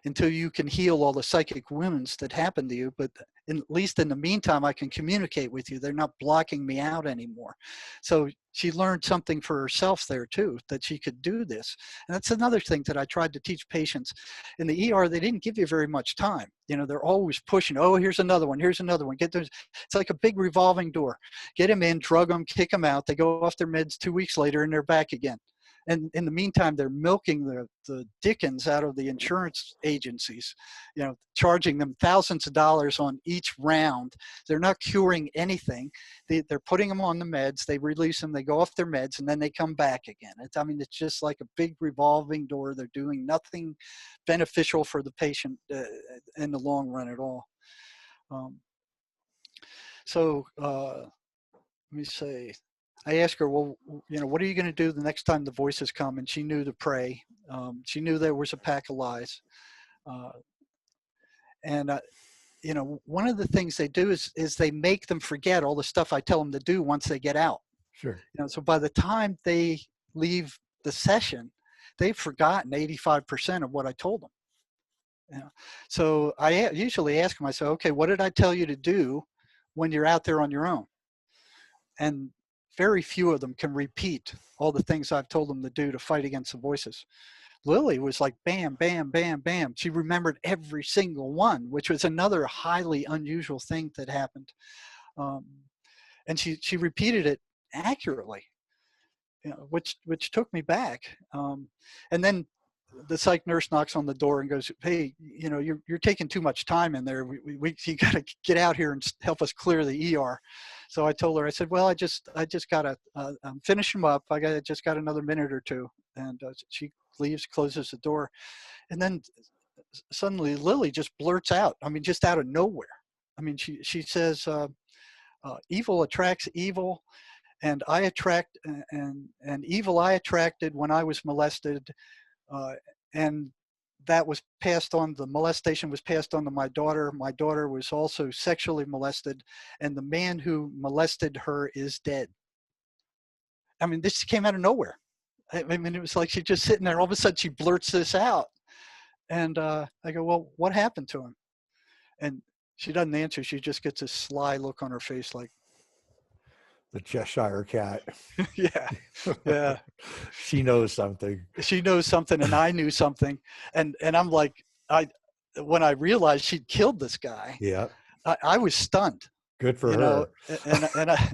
S2: until you can heal all the psychic wounds that happened to you. But at least in the meantime, I can communicate with you. They're not blocking me out anymore. So she learned something for herself there too, that she could do this. And that's another thing that I tried to teach patients. In the ER, they didn't give you very much time. They're always pushing, oh, here's another one, here's another one. Get those. It's like a big revolving door. Get them in, drug them, kick them out. They go off their meds 2 weeks later and they're back again. And in the meantime, they're milking the dickens out of the insurance agencies, charging them thousands of dollars on each round. They're not curing anything. They're putting them on the meds. They release them. They go off their meds, and then they come back again. It's just like a big revolving door. They're doing nothing beneficial for the patient in the long run at all. Let me say. I asked her, well, what are you going to do the next time the voices come? And she knew to pray. She knew there was a pack of lies. One of the things they do is they make them forget all the stuff I tell them to do once they get out.
S1: Sure.
S2: So by the time they leave the session, they've forgotten 85% of what I told them. So I usually ask them, I say, okay, what did I tell you to do when you're out there on your own? And very few of them can repeat all the things I've told them to do to fight against the voices. Lily was like, bam, bam, bam, bam. She remembered every single one, which was another highly unusual thing that happened. And she repeated it accurately, which took me back. And then the psych nurse knocks on the door and goes, hey, you're taking too much time in there. You got to get out here and help us clear the ER. So I told her, I said, well, I just got to, I'm finishing them up. Just got another minute or two. And she leaves, closes the door. And then suddenly Lily just blurts out, just out of nowhere. She says, evil attracts evil, and I attract, and evil I attracted when I was molested. And that was passed on, the molestation was passed on to my daughter. My daughter was also sexually molested, and the man who molested her is dead. This came out of nowhere. It was like she just sitting there, all of a sudden she blurts this out. And I go, well, what happened to him? And she doesn't answer. She just gets a sly look on her face like,
S1: the Cheshire cat.
S2: Yeah.
S1: She knows something.
S2: She knows something, and I knew something. And I'm like, when I realized she'd killed this guy, I was stunned.
S1: Good for her.
S2: And I,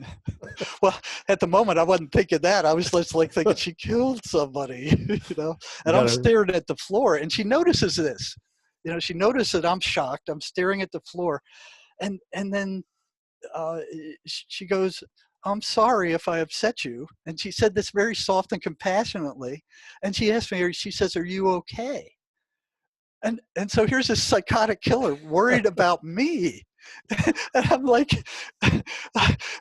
S2: well, at the moment I wasn't thinking that. I was just like thinking she killed somebody, And I'm staring at the floor, and she notices this. She noticed that I'm shocked. I'm staring at the floor, and then she goes, I'm sorry if I upset you. And she said this very soft and compassionately. And she asked me, she says, are you okay? And so here's this psychotic killer worried about me. And I'm like,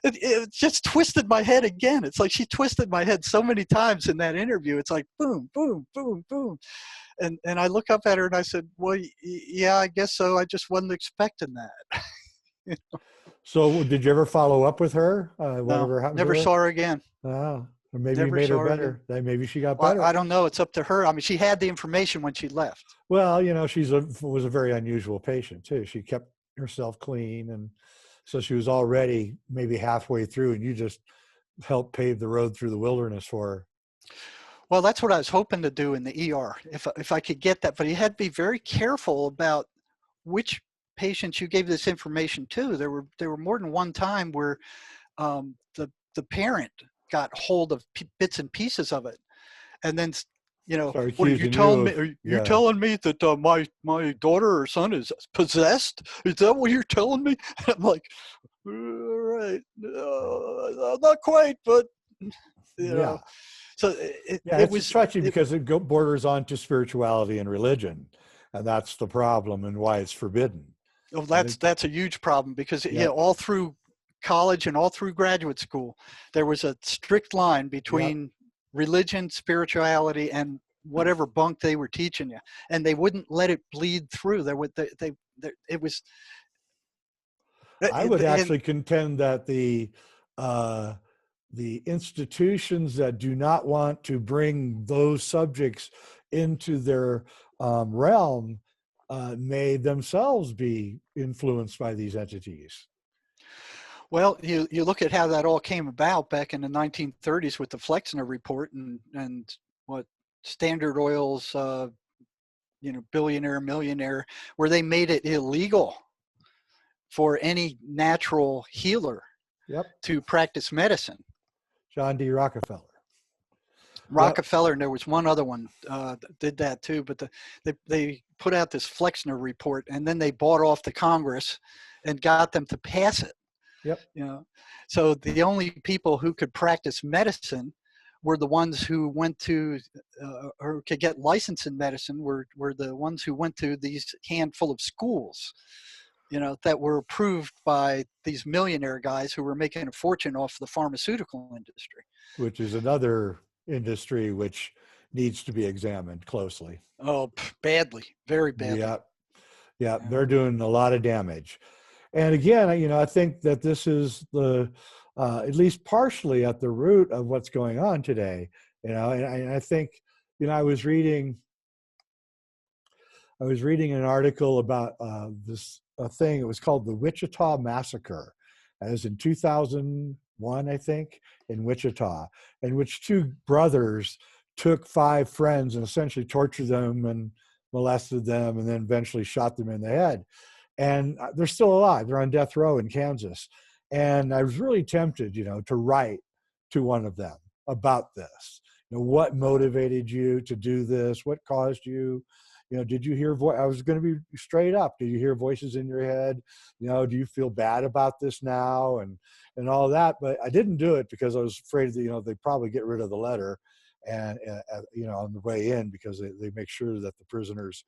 S2: it just twisted my head again. It's like she twisted my head so many times in that interview. It's like, boom, boom, boom, boom. And I look up at her and I said, well, yeah, I guess so. I just wasn't expecting that.
S1: So did you ever follow up with her? Whatever happened
S2: never
S1: to her?
S2: saw her again.
S1: Oh, or maybe you made her better. Maybe she got better.
S2: I don't know. It's up to her. She had the information when she left.
S1: Well, was a very unusual patient too. She kept herself clean, and so she was already maybe halfway through, and you just helped pave the road through the wilderness for her.
S2: Well, that's what I was hoping to do in the ER, if I could get that. But you had to be very careful about which patients you gave this information to. There were more than one time where the parent got hold of bits and pieces of it, and then what are you telling me? Are you telling me that my daughter or son is possessed? Is that what you're telling me? I'm like, all right, not quite, but know. So it was
S1: touchy because it borders on to spirituality and religion, and that's the problem and why it's forbidden.
S2: Oh, that's a huge problem because
S1: Yep.
S2: all through college and all through graduate school, there was a strict line between religion, spirituality, and whatever bunk they were teaching you, and they wouldn't let it bleed through. It was.
S1: I would
S2: And
S1: actually contend that the institutions that do not want to bring those subjects into their realm may themselves be influenced by these entities.
S2: well, you look at how that all came about back in the 1930s with the Flexner Report and what Standard Oil's billionaire millionaire, where they made it illegal for any natural healer
S1: Yep.
S2: to practice medicine.
S1: John D. Rockefeller.
S2: Rockefeller, and there was one other one that did that too, but they put out this Flexner Report, and then they bought off the Congress and got them to pass it.
S1: Yep.
S2: So the only people who could practice medicine were the ones who went to or could get licensed in medicine were the ones who went to these handful of schools, that were approved by these millionaire guys who were making a fortune off the pharmaceutical industry.
S1: Which is another industry which needs to be examined closely.
S2: Oh, badly, very badly.
S1: Yeah, they're doing a lot of damage. And again, I think that this is at least partially at the root of what's going on today. And I think, I was reading an article about this thing. It was called the Wichita Massacre. That was in 2001, I think, in Wichita, in which two brothers took 5 friends and essentially tortured them and molested them and then eventually shot them in the head. And they're still alive. They're on death row in Kansas. And I was really tempted, to write to one of them about this. What motivated you to do this? What caused you? Did you hear I was going to be straight up. Did you hear voices in your head? Do you feel bad about this now? And all that. But I didn't do it because I was afraid that, they'd probably get rid of the letter and on the way in, because they make sure that the prisoners,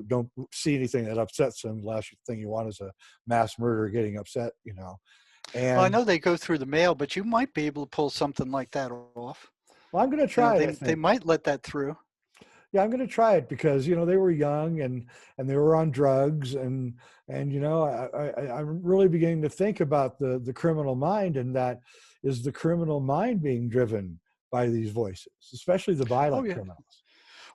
S1: don't see anything that upsets them. The last thing you want is a mass murderer getting upset, And
S2: Well, I know they go through the mail, but you might be able to pull something like that off.
S1: Well, I'm going to try it.
S2: They might let that through.
S1: Yeah, I'm going to try it because, they were young and they were on drugs and I'm really beginning to think about the criminal mind, and that is the criminal mind being driven by these voices, especially the violent criminals.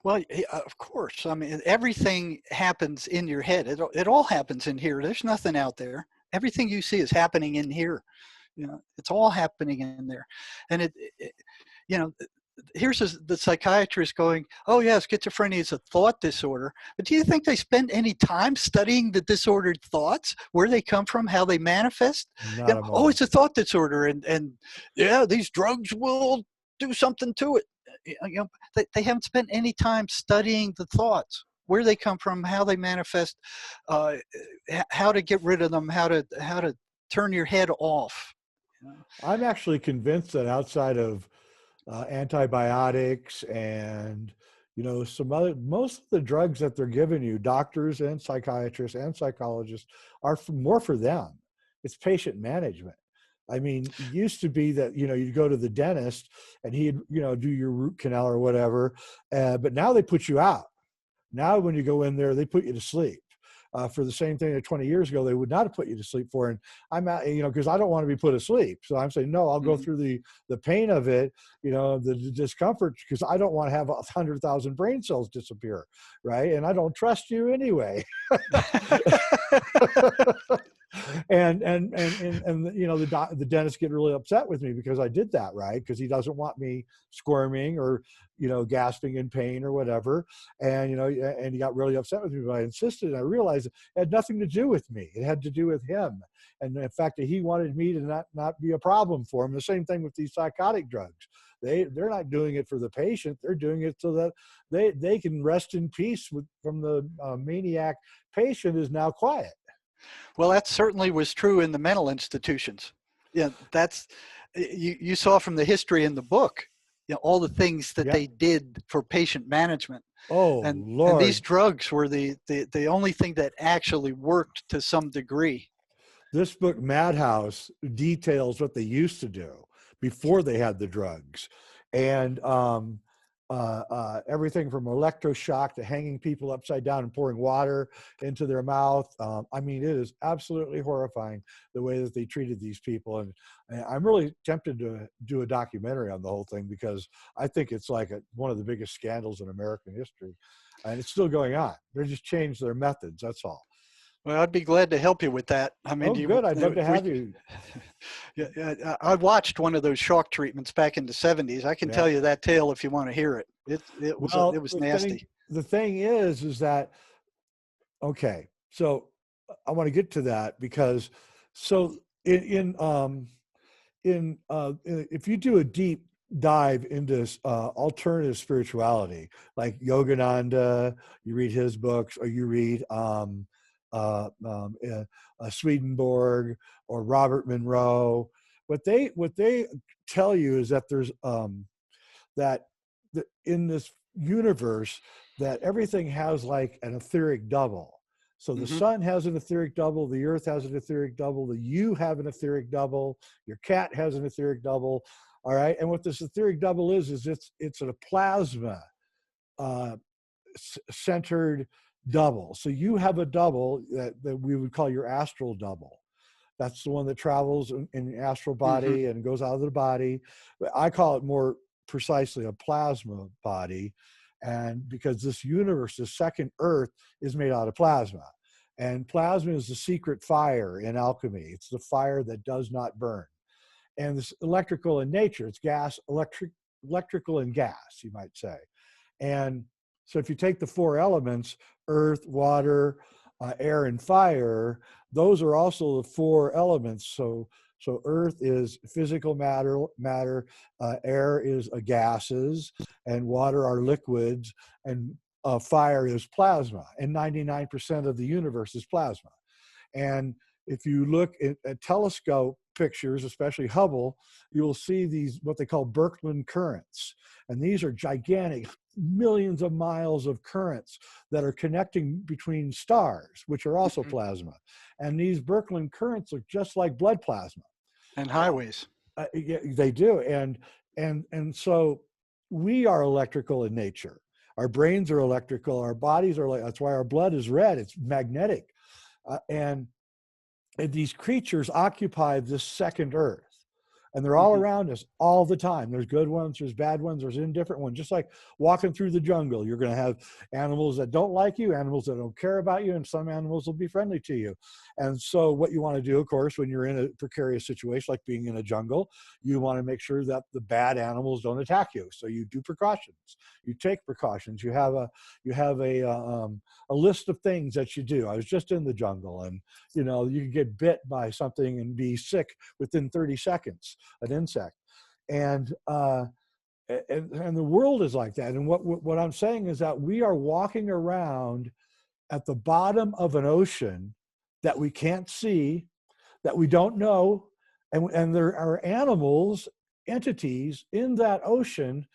S2: Well, of course. I mean, everything happens in your head. It all happens in here. There's nothing out there. Everything you see is happening in here. It's all happening in there. And here's the psychiatrist going, oh yeah, schizophrenia is a thought disorder. But do you think they spend any time studying the disordered thoughts, where they come from, how they manifest? Oh, it's a thought disorder. And yeah, these drugs will do something to it. They haven't spent any time studying the thoughts, where they come from, how they manifest, how to get rid of them, how to turn your head off.
S1: I'm actually convinced that outside of antibiotics and most of the drugs that they're giving you, doctors and psychiatrists and psychologists, are more for them. It's patient management. I mean, it used to be that, you'd go to the dentist and he'd, do your root canal or whatever. But now they put you out. Now, when you go in there, they put you to sleep for the same thing that 20 years ago, they would not have put you to sleep for. And I'm out, because I don't want to be put to sleep. So I'm saying, no, I'll go through the pain of it, the discomfort, because I don't want to have 100,000 brain cells disappear. Right. And I don't trust you anyway. And the dentist get really upset with me because I did that, right? Because he doesn't want me squirming or gasping in pain or whatever, and and he got really upset with me, but I insisted, and I realized it had nothing to do with me. It had to do with him, and the fact that he wanted me to not be a problem for him. The same thing with these psychotic drugs. They're not doing it for the patient. They're doing it so that they can rest in peace from the maniac patient is now quiet.
S2: Well, that certainly was true in the mental institutions. Yeah, that's you saw from the history in the book, all the things that they did for patient management.
S1: Oh,
S2: And these
S1: Lord.
S2: drugs were the only thing that actually worked to some degree.
S1: This book, Madhouse, details what they used to do before they had the drugs. And everything from electroshock to hanging people upside down and pouring water into their mouth. I mean, it is absolutely horrifying the way that they treated these people. And I'm really tempted to do a documentary on the whole thing, because I think it's like one of the biggest scandals in American history. And it's still going on. They just changed their methods, that's all.
S2: Well, I'd be glad to help you with that. I mean,
S1: Oh, good. I'd love to have you.
S2: Yeah, I watched one of those shock treatments back in the 70s. I can
S1: Yeah.
S2: tell you that tale if you want to hear it. It was nasty.
S1: The thing is that, okay, so I want to get to that, because so if you do a deep dive into alternative spirituality, like Yogananda, you read his books, or you read Swedenborg or Robert Monroe, what they tell you is that there's that in this universe, that everything has like an etheric double. So the sun has an etheric double, the earth has an etheric double, you have an etheric double, your cat has an etheric double. All right. And what this etheric double is it's a plasma centered double. So you have a double that we would call your astral double. That's the one that travels in the astral body and goes out of the body. But I call it more precisely a plasma body. And because this universe, the second earth, is made out of plasma. And plasma is the secret fire in alchemy. It's the fire that does not burn. And it's electrical in nature. It's gas, electrical and gas, you might say. And so if you take the four elements, earth, water, air, and fire, those are also the four elements. So earth is physical matter, air is gases, and water are liquids, and fire is plasma. And 99% of the universe is plasma. And if you look at telescope pictures, especially Hubble, you will see these, what they call Birkeland currents. And these are gigantic, millions of miles of currents that are connecting between stars, which are also plasma. And these Birkeland currents are just like blood plasma.
S2: And highways.
S1: Yeah, they do. And so we are electrical in nature. Our brains are electrical. Our bodies are like, that's why our blood is red. It's magnetic. And these creatures occupy this second earth, and they're all around us all the time. There's good ones, there's bad ones, there's indifferent ones. Just like walking through the jungle, you're going to have animals that don't like you, animals that don't care about you, and some animals will be friendly to you. And so what you want to do, of course, when you're in a precarious situation like being in a jungle, you want to make sure that the bad animals don't attack you. So you do precautions, you take precautions, you have a list of things that you do. I was just in the jungle, and you know, you can get bit by something and be sick within 30 seconds, an insect. And the world is like that. And what I'm saying is that we are walking around at the bottom of an ocean that we can't see, that we don't know, and there are animals, entities in that ocean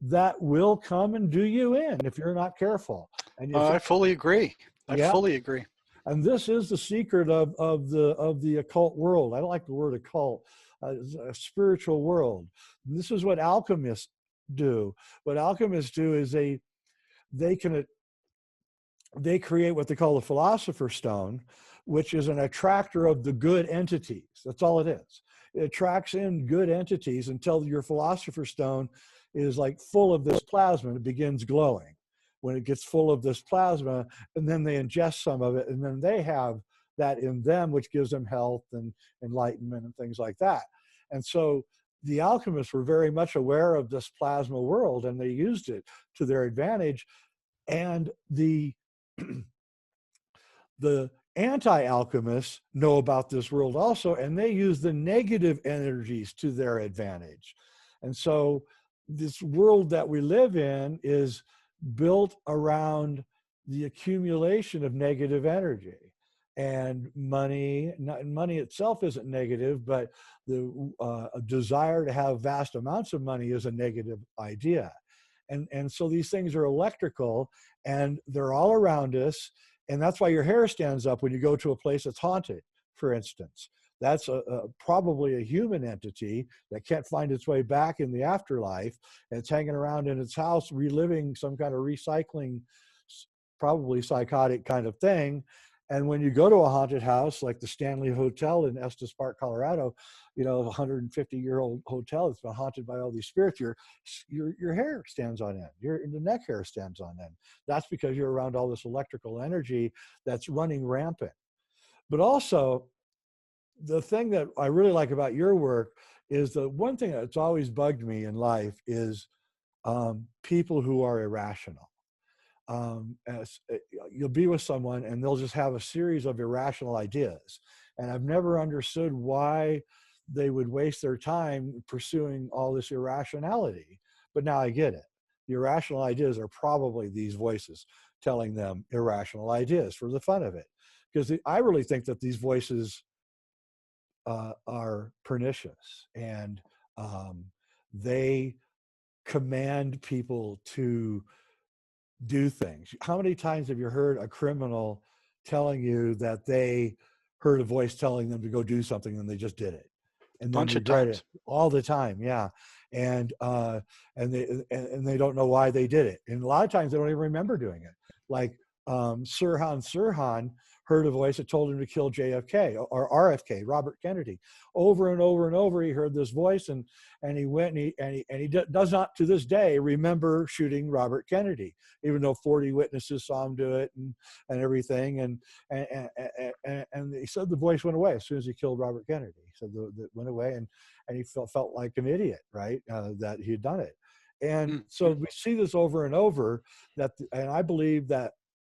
S1: that will come and do you in if you're not careful. And
S2: I fully agree. I fully agree.
S1: And this is the secret of the occult world. I don't like the word occult. A spiritual world. And this is what alchemists do. What alchemists do is they create what they call the philosopher's stone, which is an attractor of the good entities. That's all it is. It attracts in good entities until your philosopher's stone is like full of this plasma and it begins glowing. When it gets full of this plasma, and then they ingest some of it, and then they have that in them, which gives them health and enlightenment and things like that. And so the alchemists were very much aware of this plasma world, and they used it to their advantage. And the anti-alchemists know about this world also, and they use the negative energies to their advantage. And so this world that we live in is built around the accumulation of negative energy. And money itself isn't negative, but the desire to have vast amounts of money is a negative idea. And so these things are electrical, and they're all around us. And that's why your hair stands up when you go to a place that's haunted, for instance. That's probably a human entity that can't find its way back in the afterlife. And it's hanging around in its house, reliving some kind of recycling, probably psychotic kind of thing. And when you go to a haunted house, like the Stanley Hotel in Estes Park, Colorado, you know, a 150-year-old hotel that's been haunted by all these spirits, your hair stands on end, the neck hair stands on end. That's because you're around all this electrical energy that's running rampant. But also, the thing that I really like about your work is the one thing that's always bugged me in life is people who are irrational. You'll be with someone and they'll just have a series of irrational ideas. And I've never understood why they would waste their time pursuing all this irrationality. But now I get it. The irrational ideas are probably these voices telling them irrational ideas for the fun of it. Because I really think that these voices are pernicious, and they command people to do things. How many times have you heard a criminal telling you that they heard a voice telling them to go do something and they just did it, and then regret it all the time? Yeah. And they don't know why they did it, and a lot of times they don't even remember doing it. Like Sirhan heard a voice that told him to kill JFK or RFK, Robert Kennedy. Over and over and over, he heard this voice, and he went and he does not to this day remember shooting Robert Kennedy, even though 40 witnesses saw him do it and everything. And he said the voice went away as soon as he killed Robert Kennedy. He said that went away, and he felt like an idiot, right, that he had done it. And so we see this over and over, and I believe that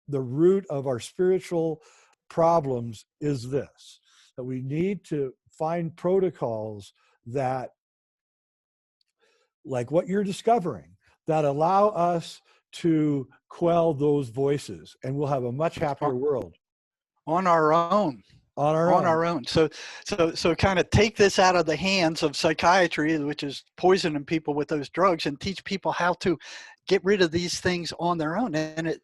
S1: the root of our spiritual problems is this, that we need to find protocols that, like what you're discovering, that allow us to quell those voices, and we'll have a much happier world.
S2: On our own. On our own. So kind of take this out of the hands of psychiatry, which is poisoning people with those drugs, and teach people how to get rid of these things on their own. The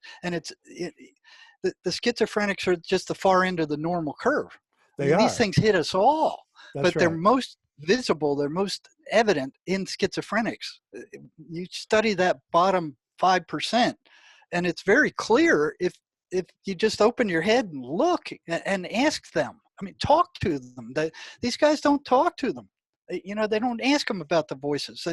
S2: schizophrenics are just the far end of the normal curve. These things hit us all, but they're most visible, they're most evident in schizophrenics. You study that bottom 5%, and it's very clear if you just open your head and look and ask them. I mean, talk to them. These guys don't talk to them. You know, they don't ask them about the voices.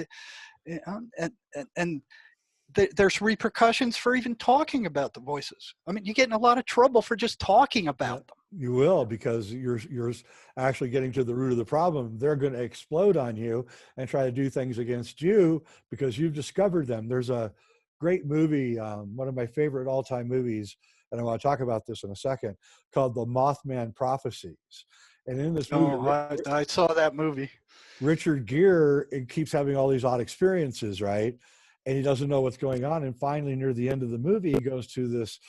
S2: There's repercussions for even talking about the voices. I mean, you get in a lot of trouble for just talking about them.
S1: You will, because you're actually getting to the root of the problem. They're going to explode on you and try to do things against you because you've discovered them. There's a great movie, one of my favorite all-time movies, and I want to talk about this in a second, called The Mothman Prophecies. And in this movie,
S2: I saw that movie.
S1: Richard Gere keeps having all these odd experiences, right? And he doesn't know what's going on. And finally, near the end of the movie, he goes to this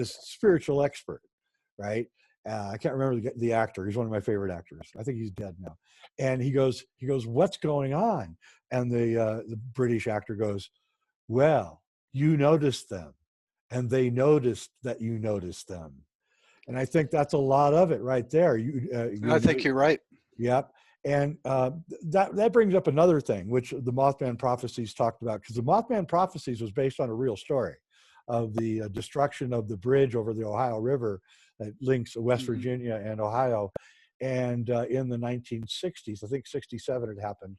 S1: spiritual expert, right? I can't remember the actor. He's one of my favorite actors. I think he's dead now. And he goes, what's going on? And the British actor goes, well, you noticed them, and they noticed that you noticed them. And I think that's a lot of it right there.
S2: I think you're right.
S1: Yep. And that brings up another thing, which the Mothman Prophecies talked about, because the Mothman Prophecies was based on a real story of the destruction of the bridge over the Ohio River that links West Virginia and Ohio. And in the 1960s, I think 67 it happened.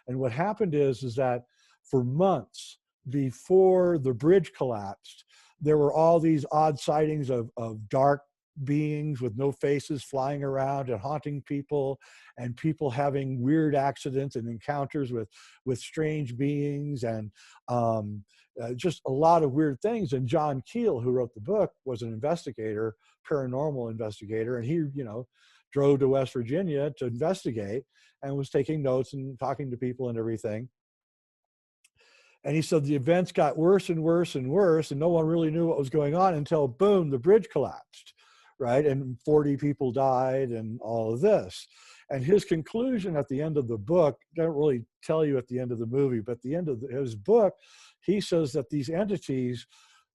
S1: And what happened is that for months before the bridge collapsed, there were all these odd sightings of dark beings with no faces flying around and haunting people, and people having weird accidents and encounters with strange beings, and just a lot of weird things. And John Keel, who wrote the book, was an investigator, paranormal investigator, and he, drove to West Virginia to investigate and was taking notes and talking to people and everything. And he said the events got worse and worse and worse, and no one really knew what was going on until, boom, the bridge collapsed, right? And 40 people died and all of this. And his conclusion at the end of the book, don't really tell you at the end of the movie, but at the end of his book, he says that these entities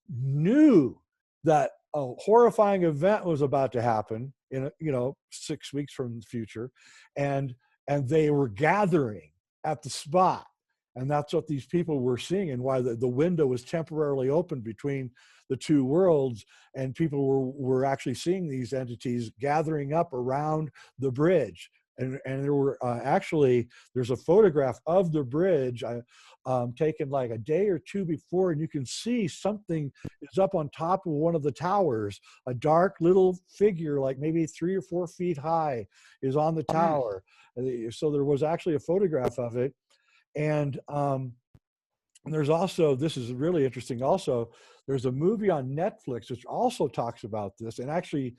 S1: knew that a horrifying event was about to happen in 6 weeks from the future, and they were gathering at the spot. And that's what these people were seeing, and why the window was temporarily open between the two worlds, and people were actually seeing these entities gathering up around the bridge. And there were actually, there's a photograph of the bridge taken like a day or two before, and you can see something is up on top of one of the towers. A dark little figure, like maybe 3 or 4 feet high, is on the tower. So there was actually a photograph of it. And there's also, this is really interesting also, there's a movie on Netflix which also talks about this, and actually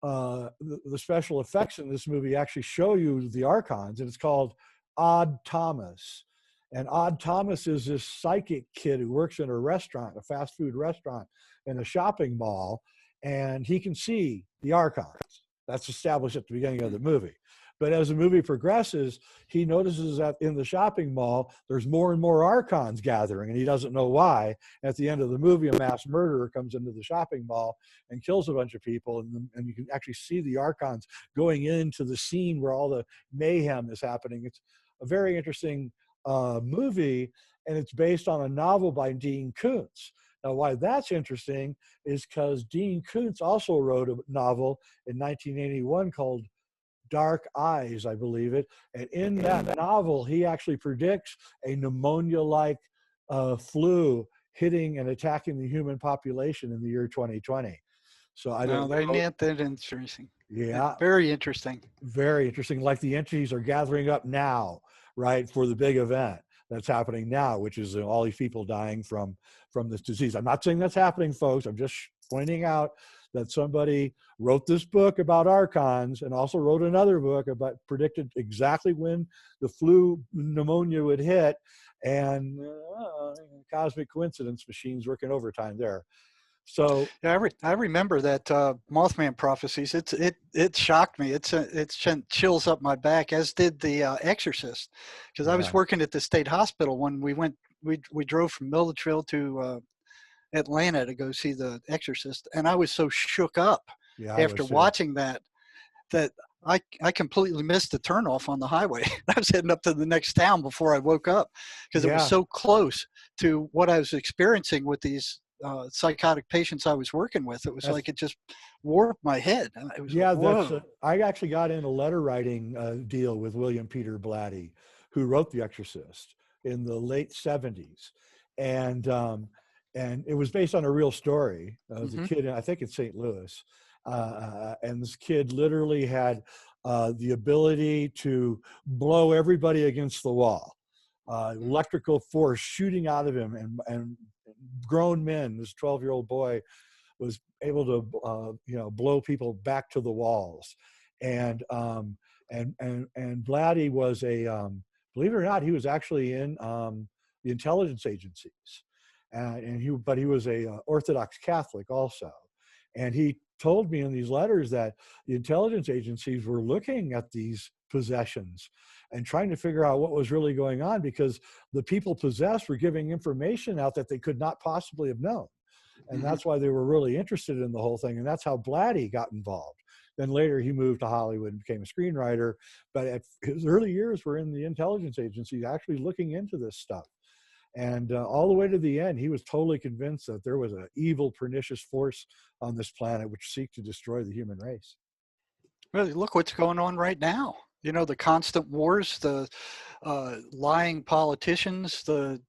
S1: the special effects in this movie actually show you the Archons, and it's called Odd Thomas. And Odd Thomas is this psychic kid who works in a restaurant, a fast food restaurant in a shopping mall, and he can see the Archons. That's established at the beginning of the movie. But as the movie progresses, he notices that in the shopping mall, there's more and more Archons gathering, and he doesn't know why. At the end of the movie, a mass murderer comes into the shopping mall and kills a bunch of people, and you can actually see the Archons going into the scene where all the mayhem is happening. It's a very interesting movie, and it's based on a novel by Dean Koontz. Now, why that's interesting is because Dean Koontz also wrote a novel in 1981 called Dark Eyes, I believe it. And in that novel, he actually predicts a pneumonia-like flu hitting and attacking the human population in the year 2020. So I don't know.
S2: That's interesting.
S1: Yeah.
S2: Very interesting.
S1: Very interesting. Like the entities are gathering up now, right, for the big event that's happening now, which is all these people dying from this disease. I'm not saying that's happening, folks. I'm just pointing out that somebody wrote this book about Archons and also wrote another book about, predicted exactly when the flu pneumonia would hit, and cosmic coincidence, machines working overtime there. So
S2: yeah, I remember that Mothman prophecies. It shocked me. It sent chills up my back, as did the Exorcist, because I was working at the state hospital when we drove from Milledgeville to Atlanta to go see the Exorcist, and I was so shook up after watching that I completely missed the turnoff on the highway. I was heading up to the next town before I woke up, because it was so close to what I was experiencing with these psychotic patients I was working with. It was like it just warped my head. It was
S1: I actually got in a letter writing deal with William Peter Blatty, who wrote The Exorcist in the late 70s, and it was based on a real story. It was a kid, I think in St. Louis, and this kid literally had the ability to blow everybody against the wall. Electrical force shooting out of him, and grown men. This 12-year-old boy was able to blow people back to the walls, and Blatty was believe it or not, he was actually in the intelligence agencies, but he was a Orthodox Catholic also, and he told me in these letters that the intelligence agencies were looking at these possessions and trying to figure out what was really going on, because the people possessed were giving information out that they could not possibly have known. And that's why they were really interested in the whole thing. And that's how Blatty got involved. Then later he moved to Hollywood and became a screenwriter. But at his early years were in the intelligence agencies actually looking into this stuff. And all the way to the end, he was totally convinced that there was an evil, pernicious force on this planet which seek to destroy the human race.
S2: Well, look what's going on right now. You know, the constant wars, the lying politicians, the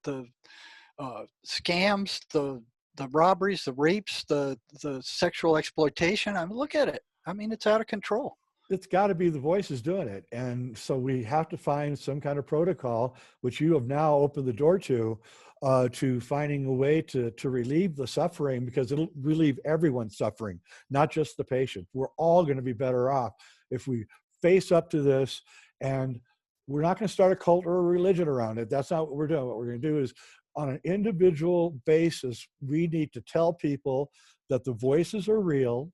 S2: scams, the robberies, the rapes, the sexual exploitation. I mean, look at it. I mean, it's out of control.
S1: It's got to be the voices doing it. And so we have to find some kind of protocol, which you have now opened the door to finding a way to relieve the suffering, because it'll relieve everyone's suffering, not just the patient. We're all going to be better off if we face up to this, and we're not going to start a cult or a religion around it. That's not what we're doing. What we're going to do is, on an individual basis, we need to tell people that the voices are real,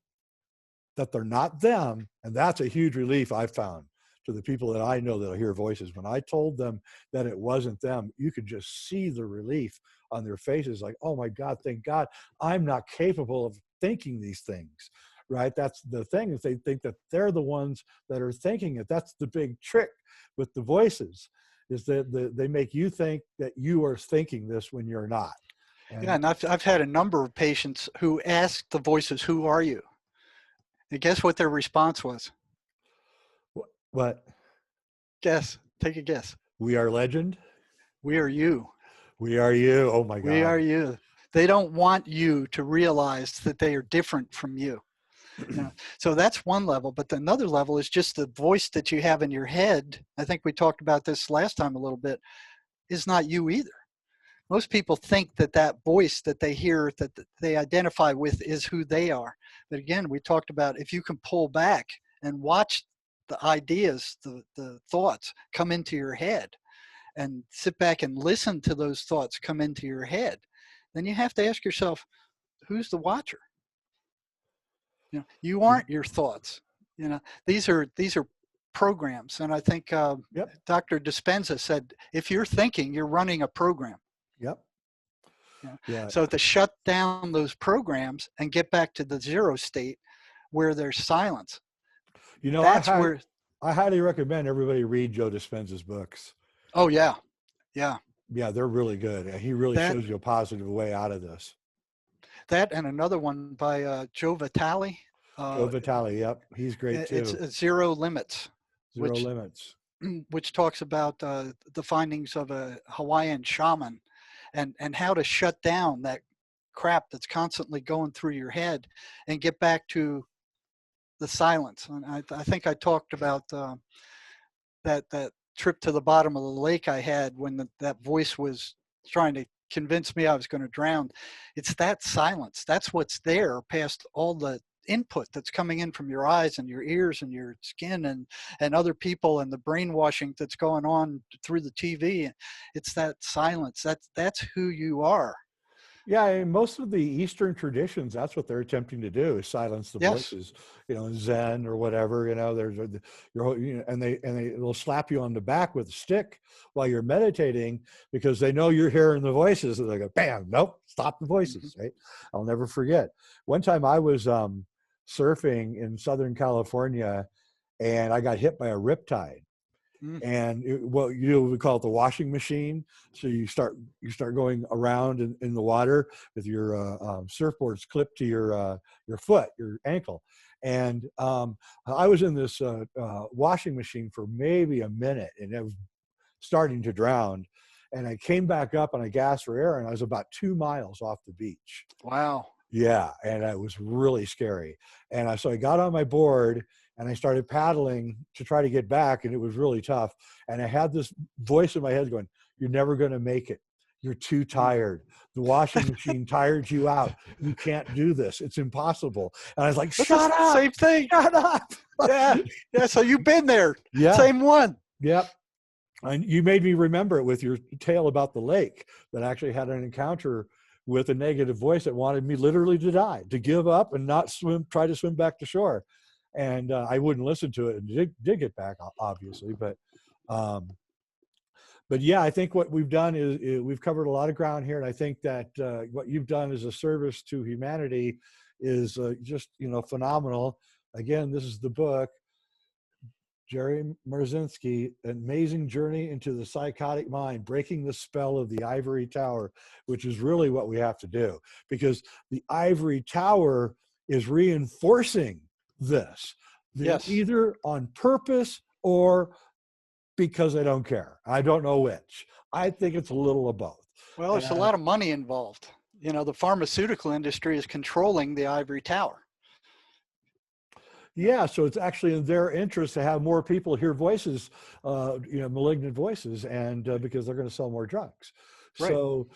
S1: that they're not them. And that's a huge relief I've found, to the people that I know that'll hear voices. When I told them that it wasn't them, you could just see the relief on their faces, like, oh my God, thank God I'm not capable of thinking these things, right? That's the thing, is they think that they're the ones that are thinking it. That's the big trick with the voices, is that they make you think that you are thinking this when you're not.
S2: Yeah, and I've had a number of patients who asked the voices, "Who are you?" And guess what their response was?
S1: What?
S2: Guess. Take a guess.
S1: We are legend.
S2: We are you.
S1: We are you. Oh my God.
S2: We are you. They don't want you to realize that they are different from you. So that's one level. But another level is just the voice that you have in your head. I think we talked about this last time a little bit, is not you either. Most people think that that voice that they hear, that they identify with, is who they are. But again, we talked about, if you can pull back and watch the ideas, the thoughts come into your head, and sit back and listen to those thoughts come into your head, then you have to ask yourself, who's the watcher? You aren't your thoughts. These are programs. And I think Dr. Dispenza said, if you're thinking, you're running a program.
S1: Yep.
S2: Yeah. So to shut down those programs and get back to the zero state where there's silence. That's where
S1: I highly recommend everybody read Joe Dispenza's books.
S2: Oh yeah. Yeah.
S1: Yeah, they're really good. He really shows you a positive way out of this.
S2: That and another one by Joe Vitale.
S1: Joe Vitale, yep. He's great too.
S2: It's Zero Limits.
S1: Limits.
S2: Which talks about the findings of a Hawaiian shaman and how to shut down that crap that's constantly going through your head and get back to the silence. And I think I talked about that trip to the bottom of the lake I had when that voice was trying to convince me I was going to drown. It's that silence. That's what's there past all the input that's coming in from your eyes and your ears and your skin and other people and the brainwashing that's going on through the TV. It's that silence. That's who you are.
S1: Yeah, and most of the Eastern traditions, that's what they're attempting to do, is silence the voices. Zen or whatever. And they will slap you on the back with a stick while you're meditating because they know you're hearing the voices. And they go, bam, nope, stop the voices. Right? I'll never forget. One time I was surfing in Southern California, and I got hit by a riptide. And we call it the washing machine. So you start going around in the water with your surfboards clipped to your foot, your ankle. And I was in this washing machine for maybe a minute, and it was starting to drown. And I came back up and I gasped for air, and I was about 2 miles off the beach.
S2: Wow.
S1: Yeah, and it was really scary. And so I got on my board and I started paddling to try to get back, and it was really tough. And I had this voice in my head going, "You're never going to make it. You're too tired. The washing machine tired you out. You can't do this. It's impossible." And I was like, "Shut up!
S2: Same thing.
S1: Shut up!"
S2: Yeah. So you've been there.
S1: Yeah.
S2: Same one.
S1: Yep. And you made me remember it with your tale about the lake, that I actually had an encounter with a negative voice that wanted me literally to die, to give up and not try to swim back to shore. And I wouldn't listen to it, and did get back, obviously. But yeah, I think what we've done is we've covered a lot of ground here. And I think that what you've done as a service to humanity is just, phenomenal. Again, this is the book, Jerry Marzinsky, An Amazing Journey into the Psychotic Mind, Breaking the Spell of the Ivory Tower, which is really what we have to do, because the ivory tower is reinforcing this.
S2: Yes.
S1: Either on purpose or because they don't care. I don't know which. I think it's a little of both.
S2: Well, there's a lot of money involved. The pharmaceutical industry is controlling the ivory tower.
S1: Yeah, so it's actually in their interest to have more people hear voices, malignant voices, and because they're going to sell more drugs. Right. So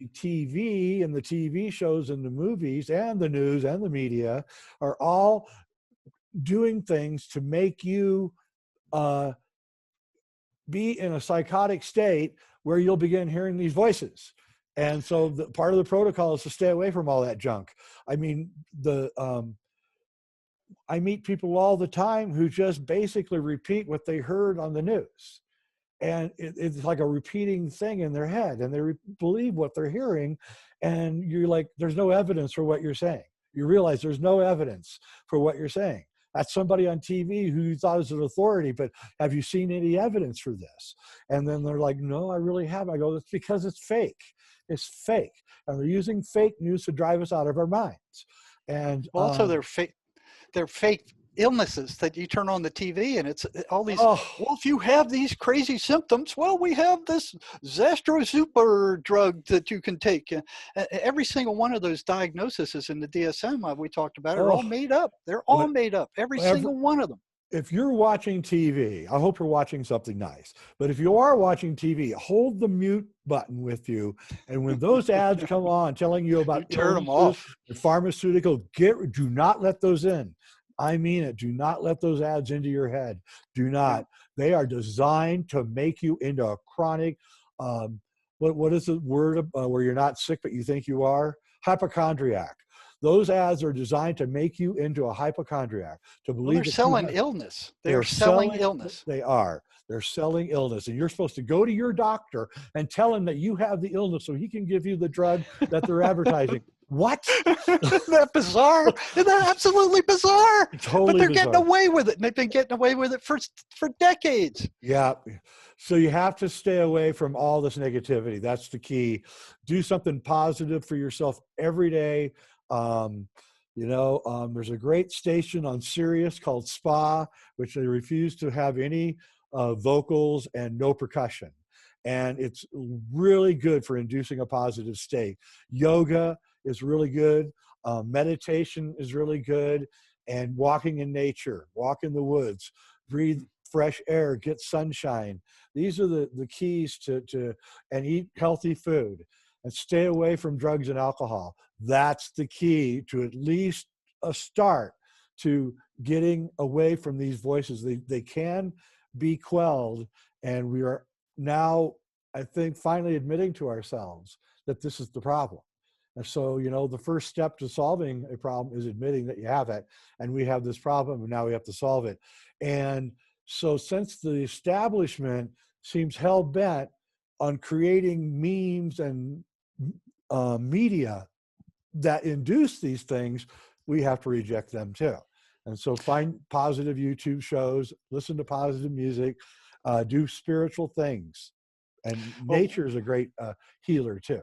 S1: the TV and the TV shows and the movies and the news and the media are all doing things to make you be in a psychotic state where you'll begin hearing these voices. And so part of the protocol is to stay away from all that junk. I mean, I meet people all the time who just basically repeat what they heard on the news. And it's like a repeating thing in their head, and they believe what they're hearing. And you're like, there's no evidence for what you're saying. You realize there's no evidence for what you're saying. That's somebody on TV who you thought was an authority, but have you seen any evidence for this? And then they're like, no, I really haven't. I go, it's because it's fake. It's fake. And they're using fake news to drive us out of our minds. And
S2: also they're fake illnesses that you turn on the TV and it's all these,
S1: oh,
S2: well, if you have these crazy symptoms, well, we have this Zastro Super drug that you can take. Every single one of those diagnoses in the DSM we talked about are all made up. They're all made up. Every single one of them.
S1: If you're watching TV, I hope you're watching something nice, but if you are watching TV, hold the mute button with you. And when those ads come on telling you about
S2: turn them off.
S1: Pharmaceutical, do not let those in. I mean it. Do not let those ads into your head. Do not. They are designed to make you into a chronic, what is the word where you're not sick, but you think you are? Hypochondriac. Those ads are designed to make you into a hypochondriac, to believe
S2: they're selling illness. They're selling illness.
S1: They are. They're selling illness. And you're supposed to go to your doctor and tell him that you have the illness so he can give you the drug that they're advertising. What?
S2: Isn't that bizarre? Isn't that absolutely bizarre?
S1: Totally
S2: but they're
S1: bizarre.
S2: getting away with it. And they've been getting away with it for decades.
S1: Yeah. So you have to stay away from all this negativity. That's the key. Do something positive for yourself every day. There's a great station on Sirius called Spa, which they refuse to have any vocals and no percussion. And it's really good for inducing a positive state. Yoga is really good. Meditation is really good. And walking in nature, walk in the woods, breathe fresh air, get sunshine. These are the keys and eat healthy food and stay away from drugs and alcohol. That's the key to at least a start to getting away from these voices. They can be quelled, and we are now, I think, finally admitting to ourselves that this is the problem. And so, the first step to solving a problem is admitting that you have it, and we have this problem, and now we have to solve it. And so since the establishment seems hell-bent on creating memes and media that induce these things, we have to reject them too. And so find positive YouTube shows, listen to positive music, do spiritual things. And nature is a great healer too.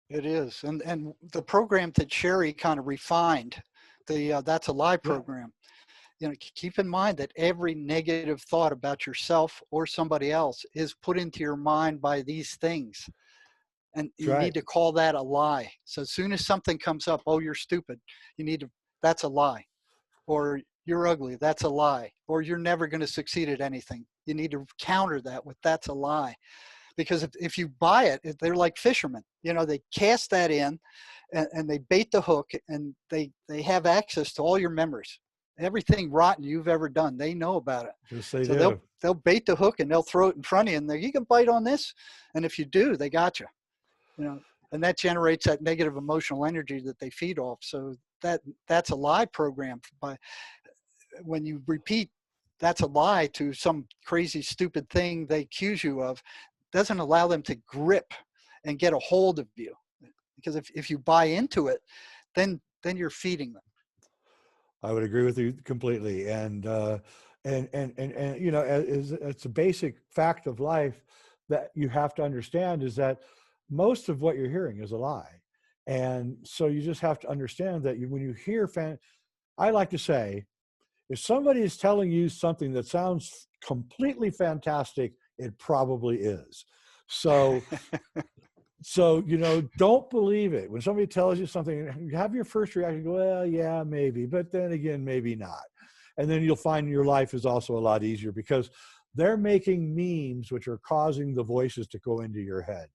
S2: It is. And the program that Sherry kind of refined, the That's a Lie program, keep in mind that every negative thought about yourself or somebody else is put into your mind by these things. And you need to call that a lie. So as soon as something comes up, oh, you're stupid, that's a lie. Or you're ugly, that's a lie. Or you're never going to succeed at anything. You need to counter that with that's a lie. Because if you buy it, they're like fishermen. They cast that in and they bait the hook, and they have access to all your memories. Everything rotten you've ever done, they know about it.
S1: Yes, they do.
S2: They'll bait the hook and they'll throw it in front of you, and you can bite on this. And if you do, they got you. And that generates that negative emotional energy that they feed off. So that's a lie program. When you repeat that's a lie to some crazy, stupid thing they accuse you of, doesn't allow them to grip and get a hold of you. Because if you buy into it, then you're feeding them.
S1: I would agree with you completely. And it's a basic fact of life that you have to understand is that most of what you're hearing is a lie. And so you just have to understand that when you hear I like to say, if somebody is telling you something that sounds completely fantastic, it probably is. So, don't believe it. When somebody tells you something, you have your first reaction, go, well, yeah, maybe, but then again, maybe not. And then you'll find your life is also a lot easier because they're making memes, which are causing the voices to go into your head.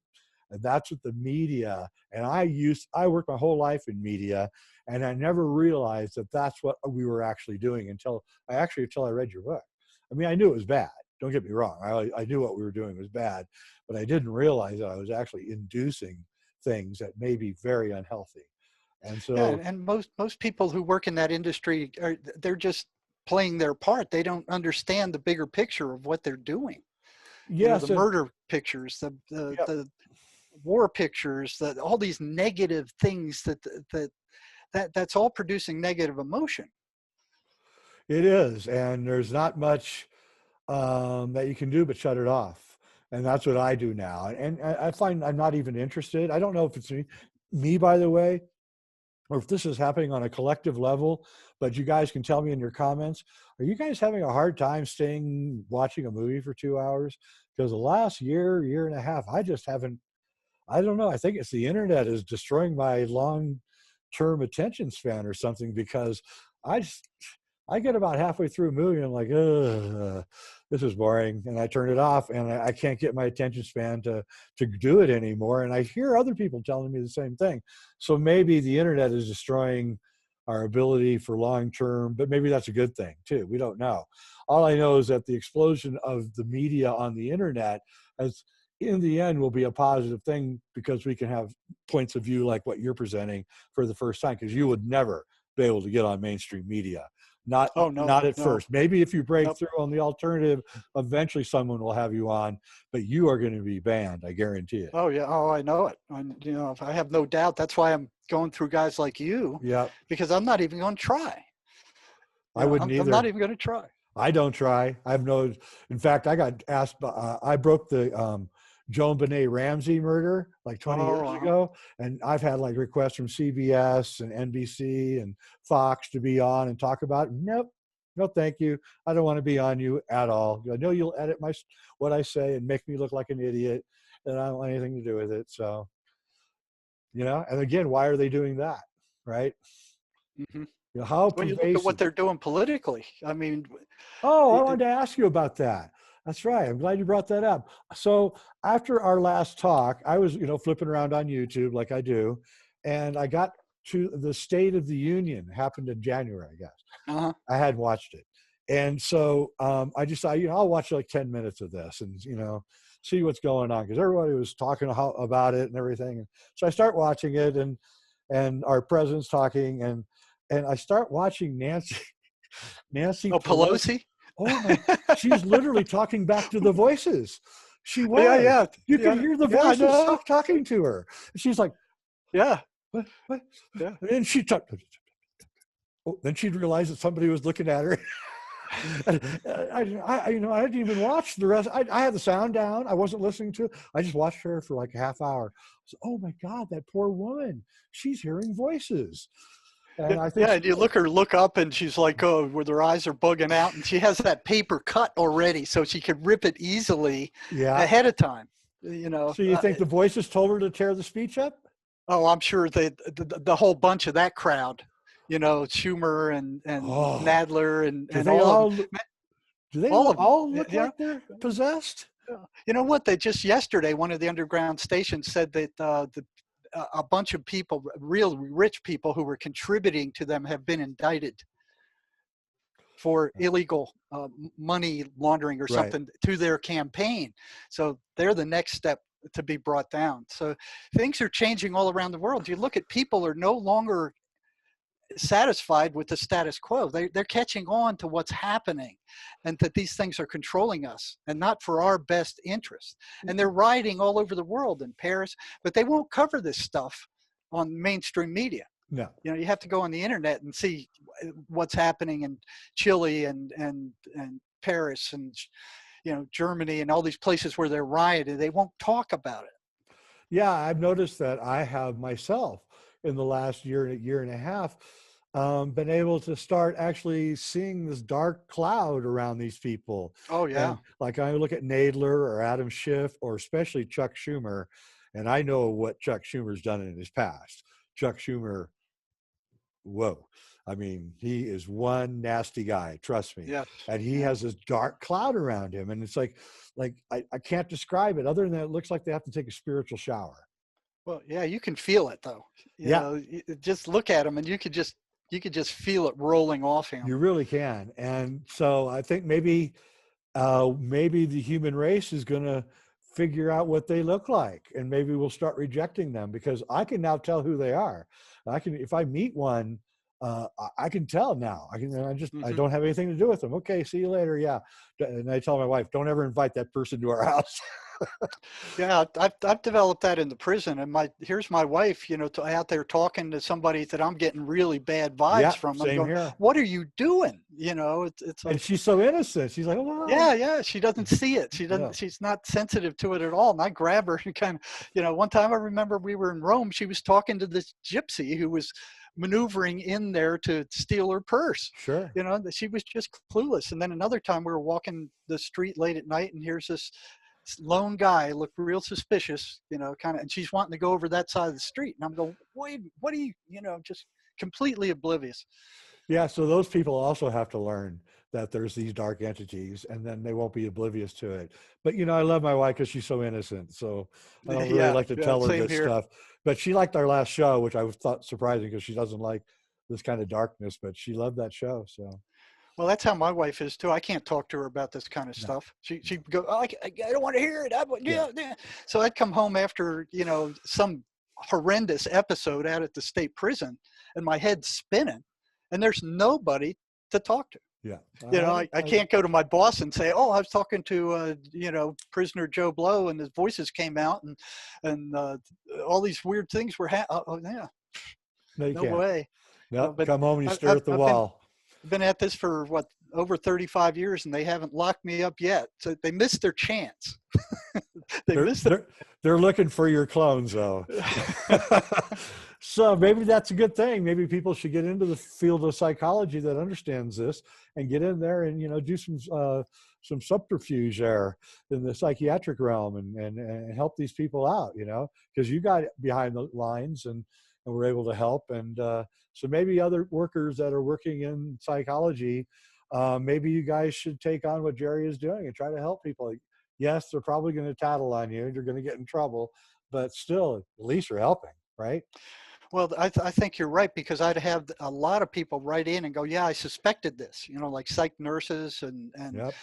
S1: And that's what the media, and I worked my whole life in media, and I never realized that that's what we were actually doing until I read your book. I mean, I knew it was bad. Don't get me wrong. I knew what we were doing was bad, but I didn't realize that I was actually inducing things that may be very unhealthy. And
S2: Yeah,
S1: so,
S2: and most people who work in that industry they're just playing their part. They don't understand the bigger picture of what they're doing. You know, the
S1: yes,
S2: murder pictures,
S1: yep,
S2: the war pictures, all these negative things that's all producing negative emotion.
S1: it is. And there's not much that you can do but shut it off. And that's what I do now. And I find I'm not even interested. I don't know if it's me, by the way, or if this is happening on a collective level, but you guys can tell me in your comments, are you guys having a hard time watching a movie for 2 hours? Because the last year and a half, I just haven't, I don't know. I think it's the internet is destroying my long-term attention span or something, because I just, I get about halfway through a movie and I'm like, ugh, this is boring. And I turn it off, and I can't get my attention span to do it anymore. And I hear other people telling me the same thing. So maybe the internet is destroying our ability for long-term, but maybe that's a good thing too. We don't know. All I know is that the explosion of the media on the internet has, in the end, will be a positive thing, because we can have points of view like what you're presenting for the first time, because you would never be able to get on mainstream media. Not
S2: Oh no,
S1: not at
S2: no.
S1: first. Maybe if you break
S2: Nope.
S1: through on the alternative, eventually someone will have you on, but you are going to be banned. I guarantee it.
S2: Oh yeah. Oh, I know it. You know, I have no doubt. That's why I'm going through guys like you,
S1: Yeah,
S2: because I'm not even going to try. You
S1: I
S2: know,
S1: wouldn't
S2: I'm not
S1: either.
S2: even going to try.
S1: I don't try. I've no. In fact, I got asked. I broke the Joan Benet Ramsey murder like 20
S2: Oh,
S1: years ago, and I've had like requests from CBS and NBC and Fox to be on and talk about it. Nope, no, thank you. I don't want to be on you at all. I know you'll edit what I say and make me look like an idiot, and I don't want anything to do with it. So, and again, why are they doing that, right?
S2: hmm
S1: How
S2: When you look at what
S1: pervasive.
S2: they're doing politically, I mean,
S1: Oh, I
S2: it,
S1: wanted to ask you about that. That's right. I'm glad you brought that up. So after our last talk, I was, flipping around on YouTube like I do, and I got to the State of the Union. Happened in January, I guess.
S2: uh-huh.
S1: I had watched it, and so I just thought, I'll watch like 10 minutes of this, and see what's going on, because everybody was talking about it and everything. And so I start watching it, and our president's talking, and I start watching Nancy
S2: Oh,
S1: Pelosi.
S2: Pelosi.
S1: Oh my, she's literally talking back to the voices. She
S2: Yeah,
S1: was.
S2: yeah,
S1: You could
S2: yeah,
S1: hear the
S2: yeah. I
S1: voices
S2: know.
S1: talking to her. And she's like,
S2: Yeah,
S1: what?
S2: yeah.
S1: And then she talked. Oh, then she realized that somebody was looking at her. And I didn't even watch the rest. I had the sound down. I wasn't listening to it. I just watched her for like a half hour. I was, oh my God, that poor woman. She's hearing voices. And I think
S2: Yeah, and you look up, and she's like, oh, where her eyes are bugging out, and she has that paper cut already, so she could rip it easily
S1: yeah.
S2: ahead of time. You know.
S1: So you think the voices told her to tear the speech up?
S2: Oh, I'm sure the whole bunch of that crowd, Schumer and
S1: Oh,
S2: Nadler and
S1: they
S2: all of
S1: all
S2: them,
S1: do they
S2: all of them.
S1: all look
S2: Yeah.
S1: like they're possessed?
S2: You know what? They just yesterday, one of the underground stations said that a bunch of people, real rich people who were contributing to them, have been indicted for illegal money laundering or
S1: Right.
S2: something to their campaign. So they're the next step to be brought down. So things are changing all around the world. You look at people are no longer satisfied with the status quo. They're catching on to what's happening, and that these things are controlling us and not for our best interest. And they're rioting all over the world, in Paris, but they won't cover this stuff on mainstream media.
S1: No.
S2: You have to go on the internet and see what's happening in Chile and Paris and Germany and all these places where they're rioting. They won't talk about it.
S1: Yeah, I've noticed that I have myself in the last year and a half been able to start actually seeing this dark cloud around these people.
S2: Oh yeah.
S1: And like I look at Nadler or Adam Schiff or especially Chuck Schumer, and I know what Chuck Schumer's done in his past. Chuck Schumer, whoa. I mean, he is one nasty guy, trust me.
S2: Yes.
S1: And he has this dark cloud around him. And it's like I can't describe it other than it looks like they have to take a spiritual shower.
S2: Well, yeah, you can feel it though. Just look at him, and you could just feel it rolling off him.
S1: You really can. And so I think maybe the human race is going to figure out what they look like, and maybe we'll start rejecting them, because I can now tell who they are. If I meet one, I can tell now. I don't have anything to do with them. Okay, see you later. Yeah. And I tell my wife, don't ever invite that person to our house.
S2: Yeah, I've developed that in the prison, and here's my wife, out there talking to somebody that I'm getting really bad vibes
S1: Yeah,
S2: from. I'm
S1: same
S2: going,
S1: here.
S2: what are you doing? It's
S1: And
S2: like,
S1: she's so innocent. She's like, oh,
S2: yeah, she doesn't see it.
S1: yeah.
S2: She's not sensitive to it at all. And I grab her and kind of, one time I remember we were in Rome, she was talking to this gypsy who was maneuvering in there to steal her purse.
S1: Sure.
S2: She was just clueless. And then another time we were walking the street late at night, and here's this lone guy, looked real suspicious, and she's wanting to go over that side of the street. And I'm going, wait, what are you, just completely oblivious.
S1: Yeah. So those people also have to learn that there's these dark entities, and then they won't be oblivious to it. But, I love my wife because she's so innocent. So I don't really like to tell her this stuff. But she liked our last show, which I thought surprising, because she doesn't like this kind of darkness, but she loved that show. So.
S2: Well, that's how my wife is too. I can't talk to her about this kind of stuff. She'd go, oh, I don't want to hear it. Yeah. So I'd come home after, some horrendous episode out at the state prison, and my head's spinning, and there's nobody to talk to.
S1: Yeah.
S2: I can't go to my boss and say, oh, I was talking to, prisoner Joe Blow, and his voices came out, and all these weird things were happening. Oh, yeah. No way.
S1: No, come home and you stare at the wall.
S2: I've been at this for over 35 years, and they haven't locked me up yet. So they missed their chance.
S1: They're looking for your clones, though. So maybe that's a good thing. Maybe people should get into the field of psychology that understands this, and get in there and do some subterfuge there in the psychiatric realm, and help these people out. Because you got behind the lines and we're able to help. And so maybe other workers that are working in psychology, maybe you guys should take on what Jerry is doing and try to help people. Yes, they're probably going to tattle on you, and you're going to get in trouble, but still, at least you're helping, right?
S2: Well, I think you're right, because I'd have a lot of people write in and go, yeah, I suspected this, like psych nurses and
S1: Yep.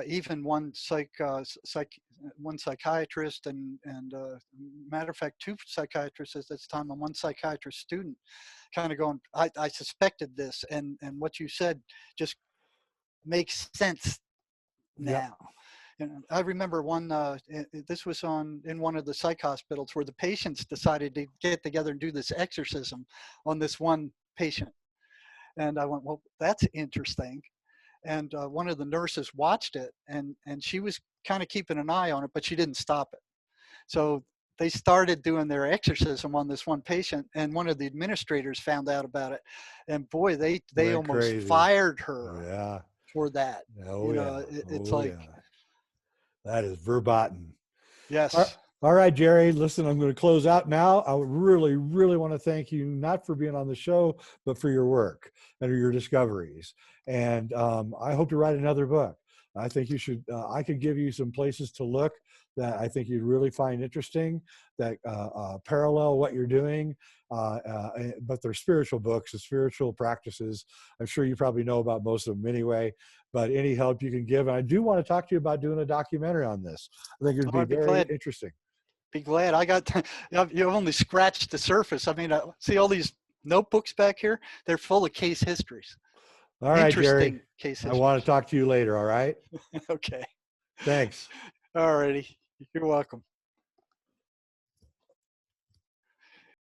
S2: Even one psychiatrist and matter of fact, 2 psychiatrists at this time, and 1 psychiatrist student, kind of going, I suspected this. And what you said just makes sense now. Yep. I remember one, this was in one of the psych hospitals, where the patients decided to get together and do this exorcism on this one patient. And I went, well, that's interesting. And one of the nurses watched it, and she was kind of keeping an eye on it, but she didn't stop it. So they started doing their exorcism on this one patient, and one of the administrators found out about it. And boy, they almost crazy. Fired her for that. It's like... Yeah.
S1: That is verboten.
S2: Yes.
S1: All right, Jerry, listen, I'm going to close out now. I would really, really want to thank you, not for being on the show, but for your work and your discoveries. And I hope to write another book. I think you should, I could give you some places to look that I think you'd really find interesting, that parallel what you're doing, but they're spiritual books and spiritual practices. I'm sure you probably know about most of them anyway, but any help you can give. And I do want to talk to you about doing a documentary on this. I think it would be very interesting.
S2: Be glad. You've only scratched the surface. I mean, see all these notebooks back here? They're full of case histories.
S1: All right,
S2: interesting
S1: Jerry.
S2: Case histories.
S1: I want to talk to you later, all right?
S2: Okay.
S1: Thanks.
S2: All righty. You're welcome.